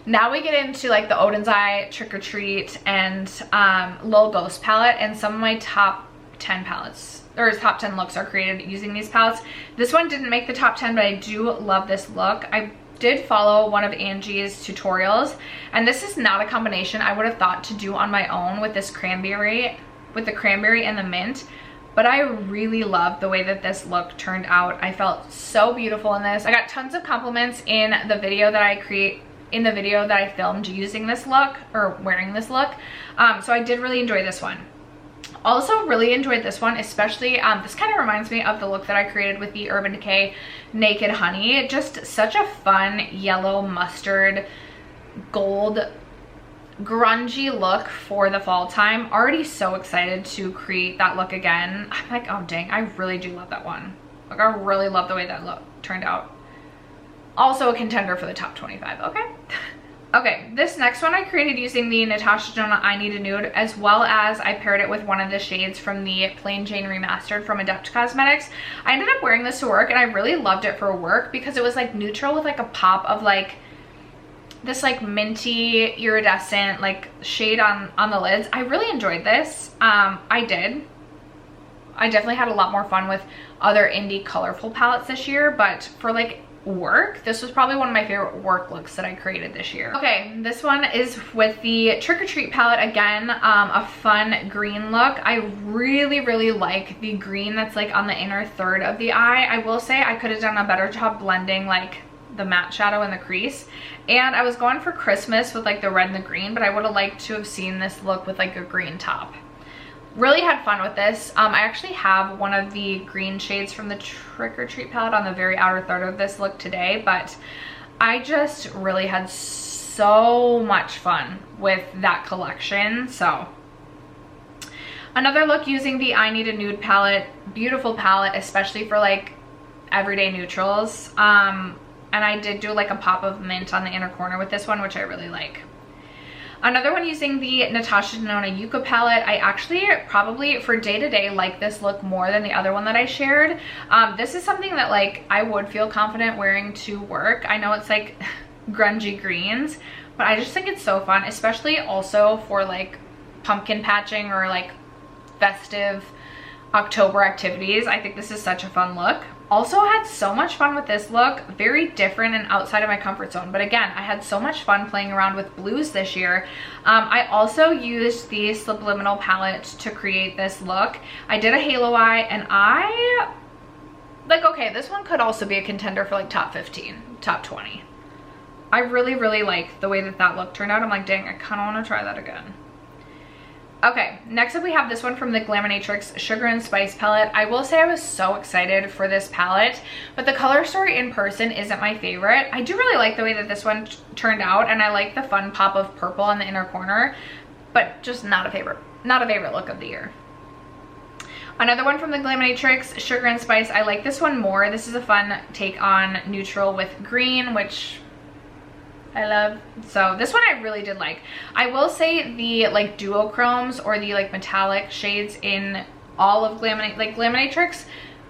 now we get into like the Odin's Eye, Trick or Treat, and Lil Ghost palette, and some of my top 10 palettes, or top 10 looks are created using these palettes. This one didn't make the top 10, but I do love this look. I did follow one of Angie's tutorials, and this is not a combination I would have thought to do on my own with this cranberry, with the cranberry and the mint. but I really love the way that this look turned out. I felt so beautiful in this. I got tons of compliments in the video that I filmed using this look, or wearing this look. So I did really enjoy this one. Also really enjoyed this one, especially this kind of reminds me of the look that I created with the Urban Decay Naked Honey. Just such a fun yellow mustard gold grungy look for the fall time. Already so excited to create that look again. I'm like, oh dang, I really do love that one. Like, I really love the way that look turned out. Also a contender for the top 25, okay? Okay, this next one I created using the Natasha Denona I Need a Nude, as well as I paired it with one of the shades from the Plain Jane Remastered from Adept Cosmetics. I ended up wearing this to work and I really loved it for work because it was like neutral with like a pop of like this like minty iridescent like shade on the lids. I really enjoyed this. I definitely had a lot more fun with other indie colorful palettes this year, but for like work, this was probably one of my favorite work looks that I created this year. Okay, this one is with the Trick or Treat palette again, a fun green look. I really like the green that's like on the inner third of the eye. I will say I could have done a better job blending like the matte shadow in the crease, and I was going for Christmas with like the red and the green, but I would have liked to have seen this look with like a green top. Really had fun with this. I actually have one of the green shades from the Trick or Treat palette on the very outer third of this look today, but I just really had so much fun with that collection. So another look using the I Need a Nude palette, beautiful palette, especially for like everyday neutrals. And I did do like a pop of mint on the inner corner with this one, which I really like. Another one using the Natasha Denona Yucca palette. I actually probably for day-to-day like this look more than the other one that I shared. This is something that like I would feel confident wearing to work. I know it's like grungy greens, but I just think it's so fun, especially also for like pumpkin patching or like festive October activities. I think this is such a fun look. Also had so much fun with this look, very different and outside of my comfort zone, but again, I had so much fun playing around with blues this year. I also used the Subliminal palette to create this look. I did a halo eye, and I like, okay, this one could also be a contender for like top 15, top 20. I really like the way that that look turned out. I'm like, dang, I kind of want to try that again. Okay, next up we have this one from the Glaminatrix Sugar and Spice palette. I will say I was so excited for this palette, but the color story in person isn't my favorite. I do really like the way that this one turned out, and I like the fun pop of purple in the inner corner, but just not a favorite look of the year. Another one from the Glaminatrix Sugar and Spice. I like this one more. This is a fun take on neutral with green, which I love. So this one I really did like. I will say the like duochromes or the like metallic shades in all of Glaminatrix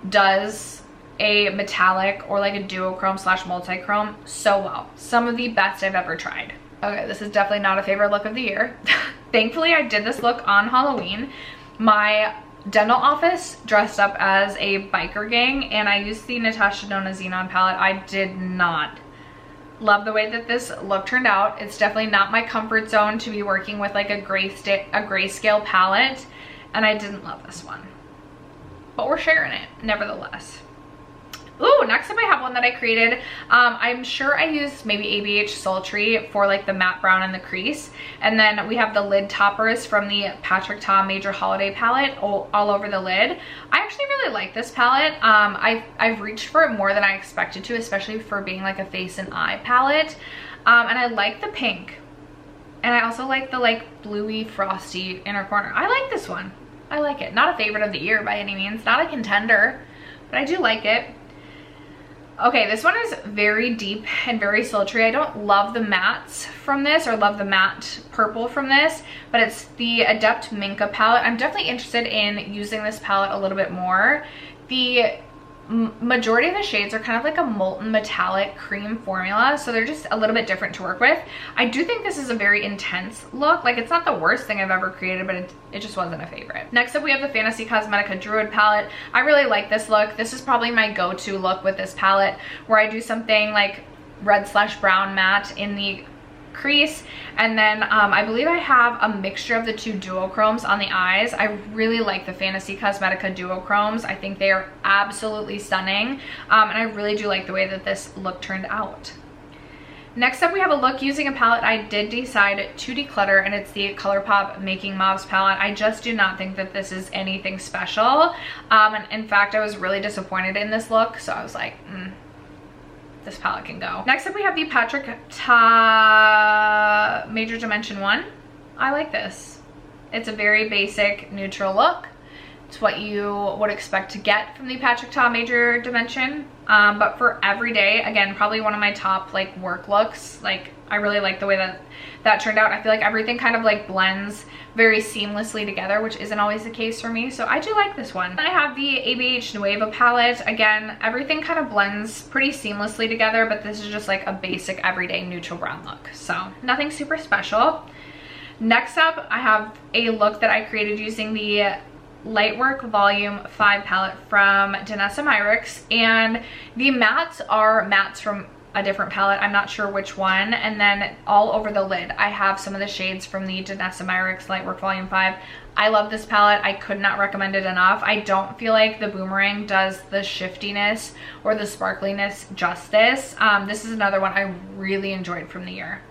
does a metallic or like a duochrome slash multi-chrome so well. Some of the best I've ever tried. Okay, this is definitely not a favorite look of the year. Thankfully, I did this look on Halloween. My dental office dressed up as a biker gang, and I used the Natasha Denona Xenon palette. I did not love the way that this look turned out. It's definitely not my comfort zone to be working with like a grayscale palette, and I didn't love this one, but we're sharing it nevertheless. Ooh, next up I have one that I created. I'm sure I used maybe ABH Sultry for like the matte brown and the crease, and then we have the lid toppers from the Patrick Ta Major Holiday palette all over the lid. I actually really like this palette. I've reached for it more than I expected to, especially for being like a face and eye palette, and I like the pink, and I also like the like bluey frosty inner corner. I like this one. I like it. Not a favorite of the year by any means, not a contender, but I do like it. Okay, this one is very deep and very sultry. I don't love the mattes from this, or love the matte purple from this, but it's the Adept Minka palette. I'm definitely interested in using this palette a little bit more. The majority of the shades are kind of like a molten metallic cream formula, so they're just a little bit different to work with. I do think this is a very intense look. Like, it's not the worst thing I've ever created, but it just wasn't a favorite. Next up we have the Fantasy Cosmetica Druid palette. I really like this look. This is probably my go-to look with this palette, where I do something like red/brown matte in the crease. And then I believe I have a mixture of the two duochromes on the eyes. I really like the Fantasy Cosmetica duochromes. I think they are absolutely stunning. And I really do like the way that this look turned out. Next up, we have a look using a palette I did decide to declutter, and it's the ColourPop Making Mauves palette. I just do not think that this is anything special. And in fact, I was really disappointed in this look, so I was like, this palette can go. Next up, we have the Patrick Ta Major Dimension 1. I like this. It's a very basic neutral look. It's what you would expect to get from the Patrick Ta Major Dimension. But for everyday, again, probably one of my top like work looks. Like, I really like the way that turned out. I feel like everything kind of like blends very seamlessly together, which isn't always the case for me. So I do like this one. I have the ABH Nueva palette. Again, everything kind of blends pretty seamlessly together, but this is just like a basic everyday neutral brown look. So nothing super special. Next up, I have a look that I created using the Lightwork Volume 5 palette from Danessa Myricks, and the mattes are mattes from a different palette. I'm not sure which one. And then all over the lid, I have some of the shades from the Danessa Myricks Lightwork Volume 5. I love this palette. I could not recommend it enough. I don't feel like the Boomerang does the shiftiness or the sparkliness justice. This is another one I really enjoyed from the year.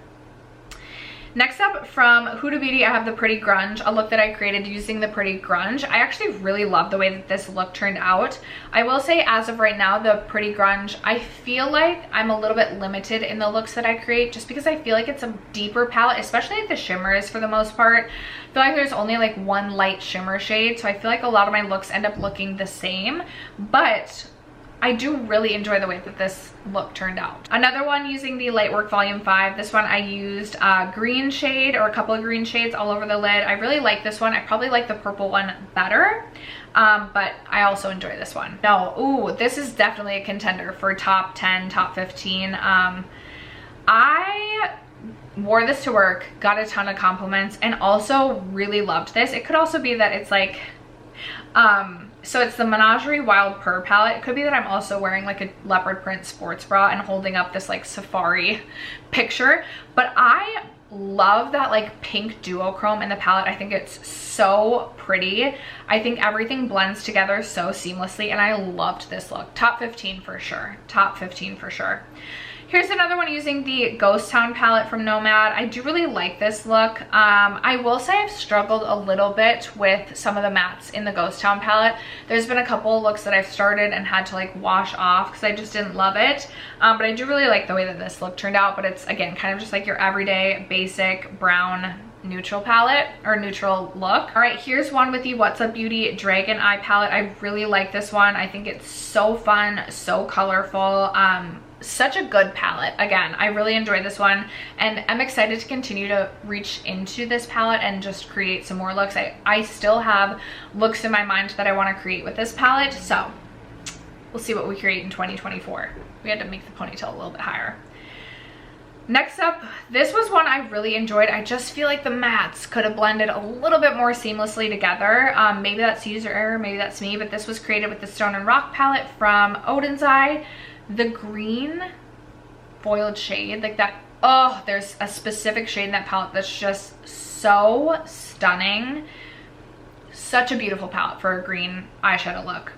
Next up, from Huda Beauty, I have the Pretty Grunge, a look that I created using the Pretty Grunge. I actually really love the way that this look turned out. I will say, as of right now, the Pretty Grunge, I feel like I'm a little bit limited in the looks that I create, just because I feel like it's a deeper palette, especially like the shimmers for the most part. I feel like there's only like one light shimmer shade, so I feel like a lot of my looks end up looking the same, but I do really enjoy the way that this look turned out. Another one using the Lightwork Volume 5. This one I used a green shade, or a couple of green shades all over the lid. I really like this one. I probably like the purple one better, but I also enjoy this one. No, ooh, this is definitely a contender for top 10, top 15. I wore this to work, got a ton of compliments, and also really loved this. It could also be that it's like, so it's the Menagerie Wild Purr palette. It could be that I'm also wearing like a leopard print sports bra and holding up this like safari picture, but I love that like pink duochrome in the palette. I think it's so pretty. I think everything blends together so seamlessly, and I loved this look. Top 15 for sure. Top 15 for sure. Here's another one using the Ghost Town palette from Nomad. I do really like this look. I will say I've struggled a little bit with some of the mattes in the Ghost Town palette. There's been a couple of looks that I've started and had to like wash off because I just didn't love it. But I do really like the way that this look turned out, but it's again kind of just like your everyday basic brown neutral palette or neutral look. All right, here's one with the What's Up Beauty Dragon Eye palette. I really like this one. I think it's so fun, so colorful. Such a good palette. Again, I really enjoyed this one, and I'm excited to continue to reach into this palette and just create some more looks. I still have looks in my mind that I want to create with this palette, so we'll see what we create in 2024. We had to make the ponytail a little bit higher. Next up, this was one I really enjoyed. I just feel like the mattes could have blended a little bit more seamlessly together. Maybe that's user error, maybe that's me, but this was created with the Stone and Rock palette from Odin's Eye. The green foiled shade, like that, oh, there's a specific shade in that palette that's just so stunning. Such a beautiful palette for a green eyeshadow look.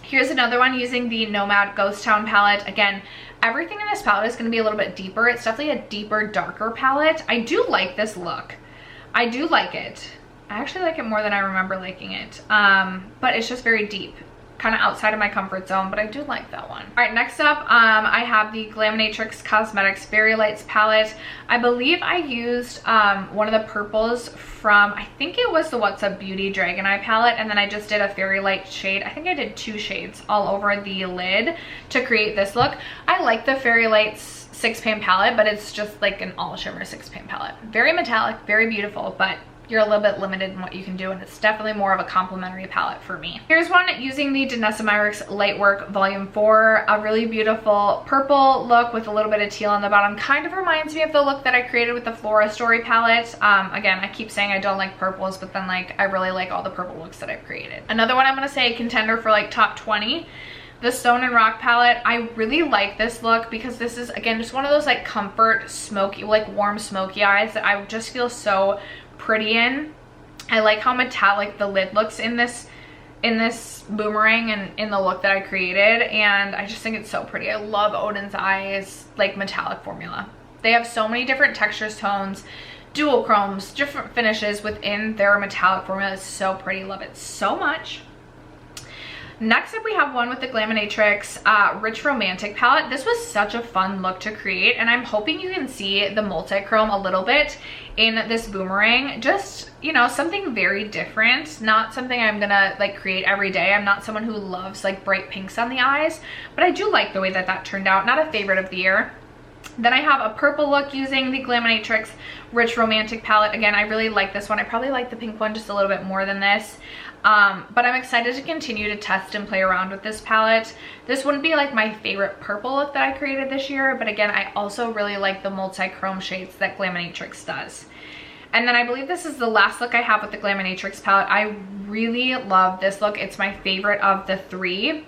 Here's another one using the Nomad Ghost Town palette. Again, everything in this palette is going to be a little bit deeper. It's definitely a deeper, darker palette. I do like this look. I do like it. I actually like it more than I remember liking it. But it's just very deep. Kind of outside of my comfort zone, but I do like that one. All right, next up, I have the Glaminatrix Cosmetics Fairy Lights palette. I believe I used one of the purples from, I think it was the What's Up Beauty Dragon Eye palette, and then I just did a Fairy Light shade. I think I did 2 shades all over the lid to create this look. I like the Fairy Lights 6-pan palette, but it's just like an all shimmer 6-pan palette. Very metallic, very beautiful, but you're a little bit limited in what you can do, and it's definitely more of a complementary palette for me. Here's one using the Danessa Myricks Lightwork Volume 4, a really beautiful purple look with a little bit of teal on the bottom. Kind of reminds me of the look that I created with the Flora Story palette. Again, I keep saying I don't like purples, but then like I really like all the purple looks that I've created. Another one I'm gonna say contender for like top 20. the Stone and Rock palette. I really like this look because this is, again, just one of those like comfort smoky, like warm smoky eyes that I just feel so pretty in. I like how metallic the lid looks in this boomerang and in the look that I created, and I just think it's so pretty. I love Odin's Eyes like metallic formula. They have so many different textures, tones, dual chromes, different finishes within their metallic formula. It's so pretty. Love it so much. Next up, we have one with the Glaminatrix Rich Romantic palette. This was such a fun look to create, and I'm hoping you can see the multi-chrome a little bit in this boomerang. Just, you know, something very different, not something I'm gonna like create every day. I'm not someone who loves like bright pinks on the eyes, but I do like the way that that turned out. Not a favorite of the year. Then I have a purple look using the Glaminatrix Rich Romantic palette. Again, I really like this one. I probably like the pink one just a little bit more than this. But I'm excited to continue to test and play around with this palette. This wouldn't be like my favorite purple look that I created this year, but again, I also really like the multi-chrome shades that Glaminatrix does. And then I believe this is the last look I have with the Glaminatrix palette. I really love this look. It's my favorite of the three.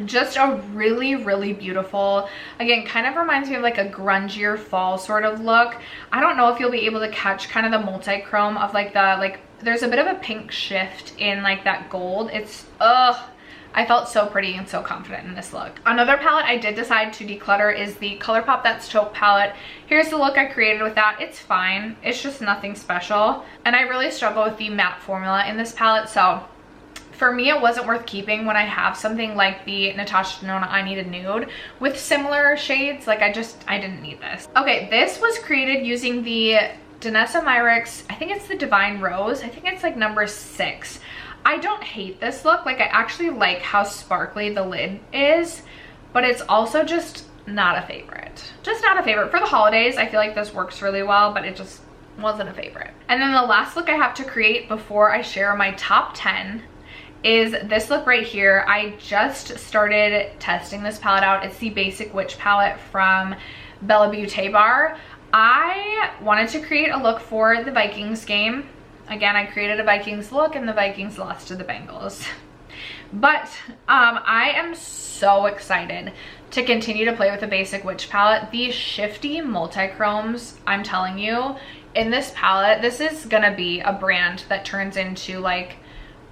Just a really, really beautiful, again, kind of reminds me of like a grungier fall sort of look. I don't know if you'll be able to catch kind of the multi-chrome of like the, like, there's a bit of a pink shift in like that gold. It's, I felt so pretty and so confident in this look. Another palette I did decide to declutter is the ColourPop That's Taupe palette. Here's the look I created with that. It's fine. It's just nothing special. And I really struggle with the matte formula in this palette, so for me, it wasn't worth keeping when I have something like the Natasha Denona I Need a Nude with similar shades. Like I didn't need this. Okay, this was created using the Danessa Myricks, I think it's the Divine Rose. I think it's like number 6. I don't hate this look. Like I actually like how sparkly the lid is, but it's also just not a favorite. Just not a favorite. For the holidays, I feel like this works really well, but it just wasn't a favorite. And then the last look I have to create before I share my top 10 is this look right here. I just started testing this palette out. It's the Basic Witch palette from Bella Beauté Bar. I wanted to create a look for the Vikings game. Again, I created a Vikings look and the Vikings lost to the Bengals. But I am so excited to continue to play with the Basic Witch palette. These shifty multi-chromes, I'm telling you, in this palette, this is gonna be a brand that turns into like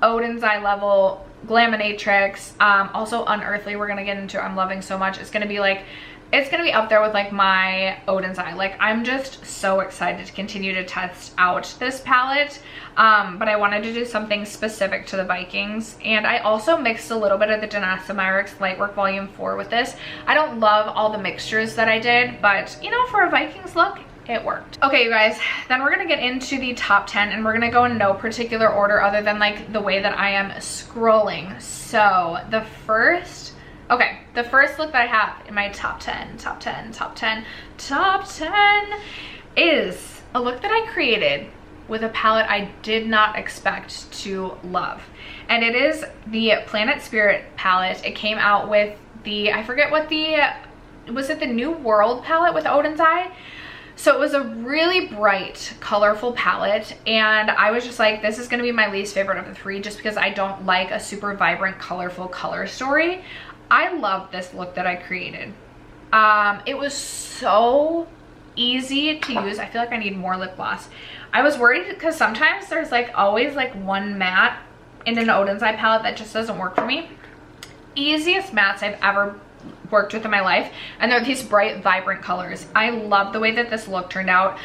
Odin's Eye level, Glaminatrix, also Unearthly we're gonna get into. I'm loving so much. It's gonna be like, it's gonna be up there with like my Odin's Eye. Like I'm just so excited to continue to test out this palette. But I wanted to do something specific to the Vikings. And I also mixed a little bit of the Danessa Myricks Lightwork Volume 4 with this. I don't love all the mixtures that I did, but you know, for a Vikings look, it worked. Okay, you guys, then we're gonna get into the top 10 and we're gonna go in no particular order other than like the way that I am scrolling. So the first look that I have in my top 10 is a look that I created with a palette I did not expect to love. And it is the Planet Spirit palette. It came out with the, I forget what was it the New World palette with Odin's Eye? So it was a really bright, colorful palette, and I was just like, this is gonna be my least favorite of the three just because I don't like a super vibrant, colorful color story. I love this look that I created. It was so easy to use. I feel like I need more lip gloss. I was worried because sometimes there's like always like one matte in an Odin's Eye palette that just doesn't work for me. Easiest mattes I've ever worked with in my life, and they're these bright, vibrant colors. I love the way that this look turned out.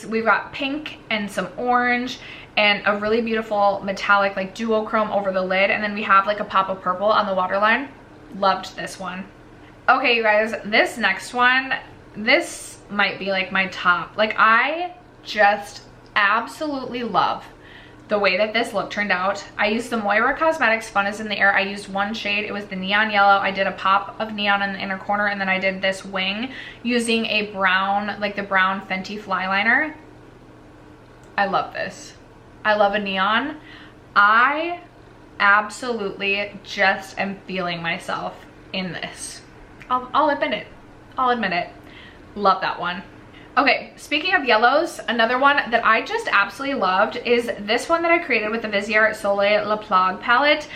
We've got pink and some orange and a really beautiful metallic like duochrome over the lid, and then we have like a pop of purple on the waterline. Loved this one. Okay, you guys, this next one, this might be like my top. Like I just absolutely love the way that this look turned out. I used the Moira Cosmetics Fun is in the Air. I used one shade. It was the neon yellow. I did a pop of neon in the inner corner, and then I did this wing using a brown, like the brown Fenty Fly Liner. I love this. I love a neon. I absolutely just am feeling myself in this. I'll admit it. I'll admit it. Love that one. Okay, speaking of yellows, another one that I just absolutely loved is this one that I created with the Viseart Soleil La Plague palette.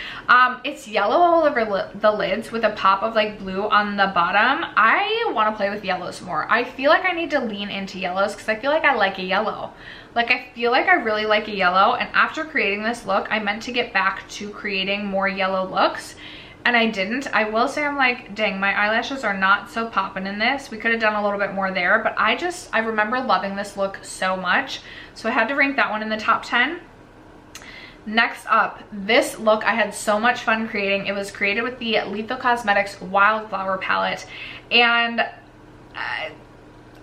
It's yellow all over the lids with a pop of like blue on the bottom. I want to play with yellows more. I feel like I need to lean into yellows because I feel like I like a yellow. Like I feel like I really like a yellow, and after creating this look, I meant to get back to creating more yellow looks. And I didn't. I will say I'm like, dang, my eyelashes are not so popping in this. We could have done a little bit more there, but I remember loving this look so much. So I had to rank that one in the top 10. Next up, this look I had so much fun creating. It was created with the Lethal Cosmetics Wildflower palette, and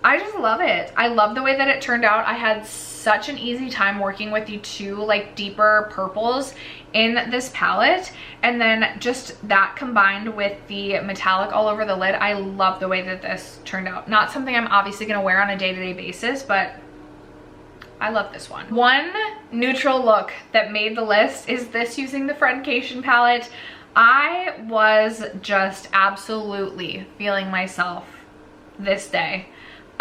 I just love it. I love the way that it turned out. I had such an easy time working with the two like deeper purples in this palette, and then just that combined with the metallic all over the lid. I love the way that this turned out. Not something I'm obviously going to wear on a day-to-day basis, but I love this one. One neutral look that made the list is this using the Friendcation palette. I was just absolutely feeling myself this day.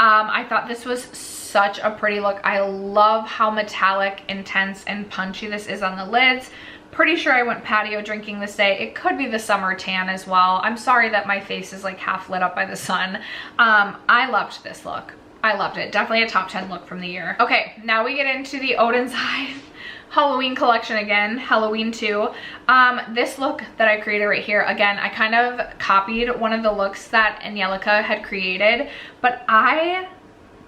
I thought this was such a pretty look. I love how metallic, intense, and punchy this is on the lids. Pretty sure I went patio drinking this day. It could be the summer tan as well. I'm sorry that my face is like half lit up by the sun. I loved this look. I loved it. Definitely a top 10 look from the year. Okay, now we get into the Odin's Eye Halloween collection again, Halloween 2. This look that I created right here, again, I kind of copied one of the looks that Angelica had created, but I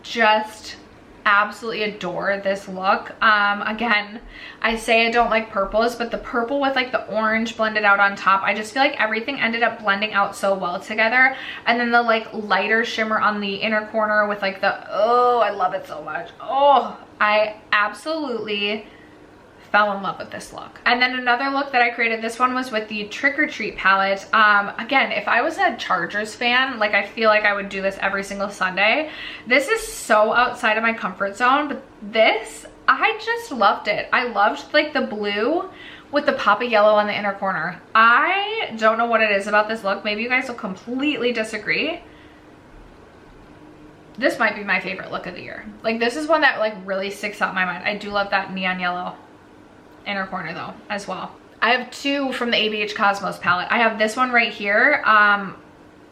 just absolutely adore this look. Again, I say I don't like purples, but the purple with like the orange blended out on top, I just feel like everything ended up blending out so well together. And then the like lighter shimmer on the inner corner with like the, oh, I love it so much. Oh, I absolutely fell in love with this look. And then another look that I created, this one was with the Trick or Treat palette. Again, if I was a Chargers fan, like I feel like I would do this every single Sunday. This is so outside of my comfort zone, but this, I just loved it. I loved like the blue with the pop of yellow on the inner corner. I don't know what it is about this look. Maybe you guys will completely disagree. This might be my favorite look of the year. Like this is one that like really sticks out in my mind. I do love that neon yellow inner corner though as well. I have two from the ABH Cosmos palette. I have this one right here. I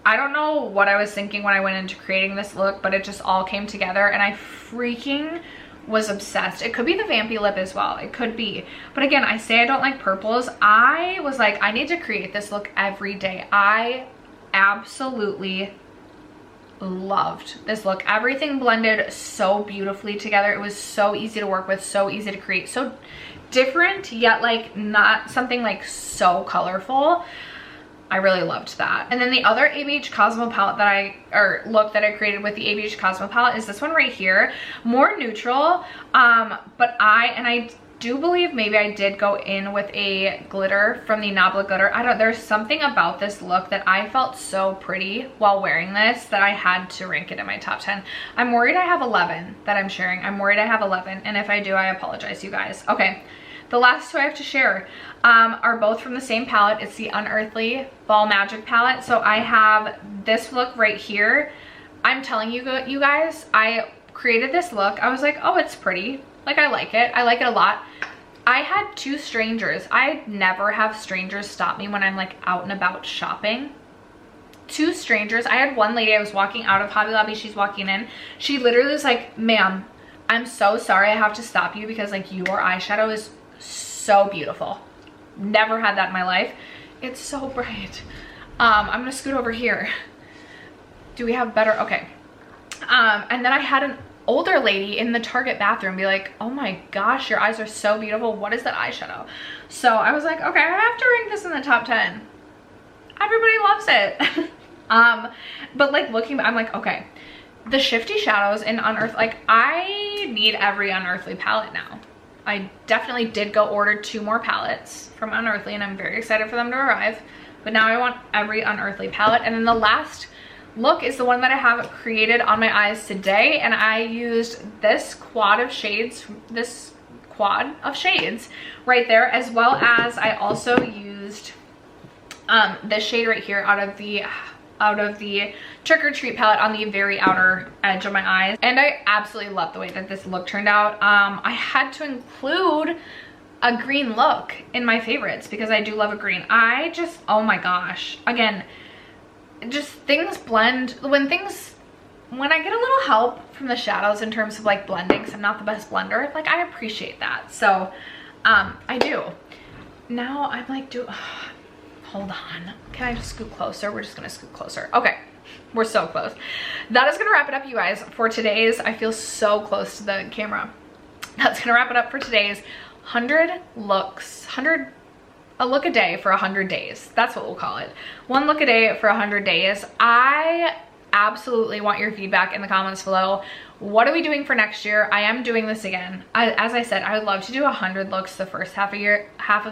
don't know what I was thinking when I went into creating this look, but it just all came together and I freaking was obsessed. It could be the Vampy lip as well. It could be. But again, I say I don't like purples. I was like, I need to create this look every day. I absolutely loved this look. Everything blended so beautifully together. It was so easy to work with, so easy to create, so different yet like not something like so colorful. I really loved that. And then the other ABH Cosmo palette that look that I created with the ABH Cosmo palette is this one right here. More neutral, but I do believe maybe I did go in with a glitter from the Nabla glitter. There's something about this look that I felt so pretty while wearing this that I had to rank it in my top 10. I'm worried I have 11 that I'm sharing. I'm worried I have 11, and if I do, I apologize, you guys. Okay, the last two I have to share are both from the same palette. It's the Unearthly Fall Magic palette. So I have this look right here. I'm telling you guys, I created this look. I was like, oh, it's pretty. Like, I like it. I like it a lot. I had two strangers. I never have strangers stop me when I'm like out and about shopping. Two strangers. I had one lady, I was walking out of Hobby Lobby. She's walking in. She literally was like, ma'am, I'm so sorry I have to stop you because like your eyeshadow is so beautiful. Never had that in my life. It's so bright. I'm gonna scoot over here. Do we have better? Okay. And then I had an older lady in the Target bathroom be like, oh my gosh, your eyes are so beautiful. What is that eyeshadow? So I was like, okay, I have to rank this in the top 10. Everybody loves it. But like looking, I'm like, okay, the Shifty Shadows in Unearthly, like I need every Unearthly palette now. I definitely did go order 2 more palettes from Unearthly and I'm very excited for them to arrive. But now I want every Unearthly palette. And then the last look is the one that I have created on my eyes today, and I used this quad of shades right there, as well as I also used this shade right here out of the out of the Trick or Treat palette on the very outer edge of my eyes. And I absolutely love the way that this look turned out. I had to include a green look in my favorites because I do love a green. Oh my gosh. Again, just things blend. When I get a little help from the shadows in terms of like blending, because I'm not the best blender, like I appreciate that. So I do. Now I'm like, hold on. Can I just scoot closer? We're just gonna scoot closer. Okay, we're so close. That is gonna wrap it up, you guys, for today's. I feel so close to the camera. That's gonna wrap it up for today's 100 looks, a look a day for 100 days. That's what we'll call it. One look a day for 100 days. I absolutely want your feedback in the comments below. What are we doing for next year? I am doing this again. As I said, I would love to do 100 looks the first half of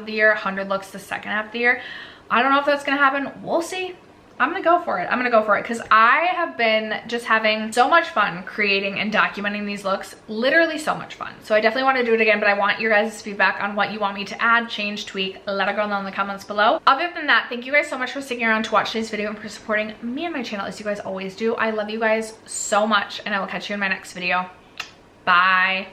the year, 100 looks the second half of the year. I don't know if that's gonna happen. We'll see. I'm gonna go for it. I'm gonna go for it because I have been just having so much fun creating and documenting these looks. Literally so much fun. So I definitely want to do it again, but I want your guys' feedback on what you want me to add, change, tweak. Let it go down in the comments below. Other than that, thank you guys so much for sticking around to watch today's video and for supporting me and my channel as you guys always do. I love you guys so much, and I will catch you in my next video. Bye.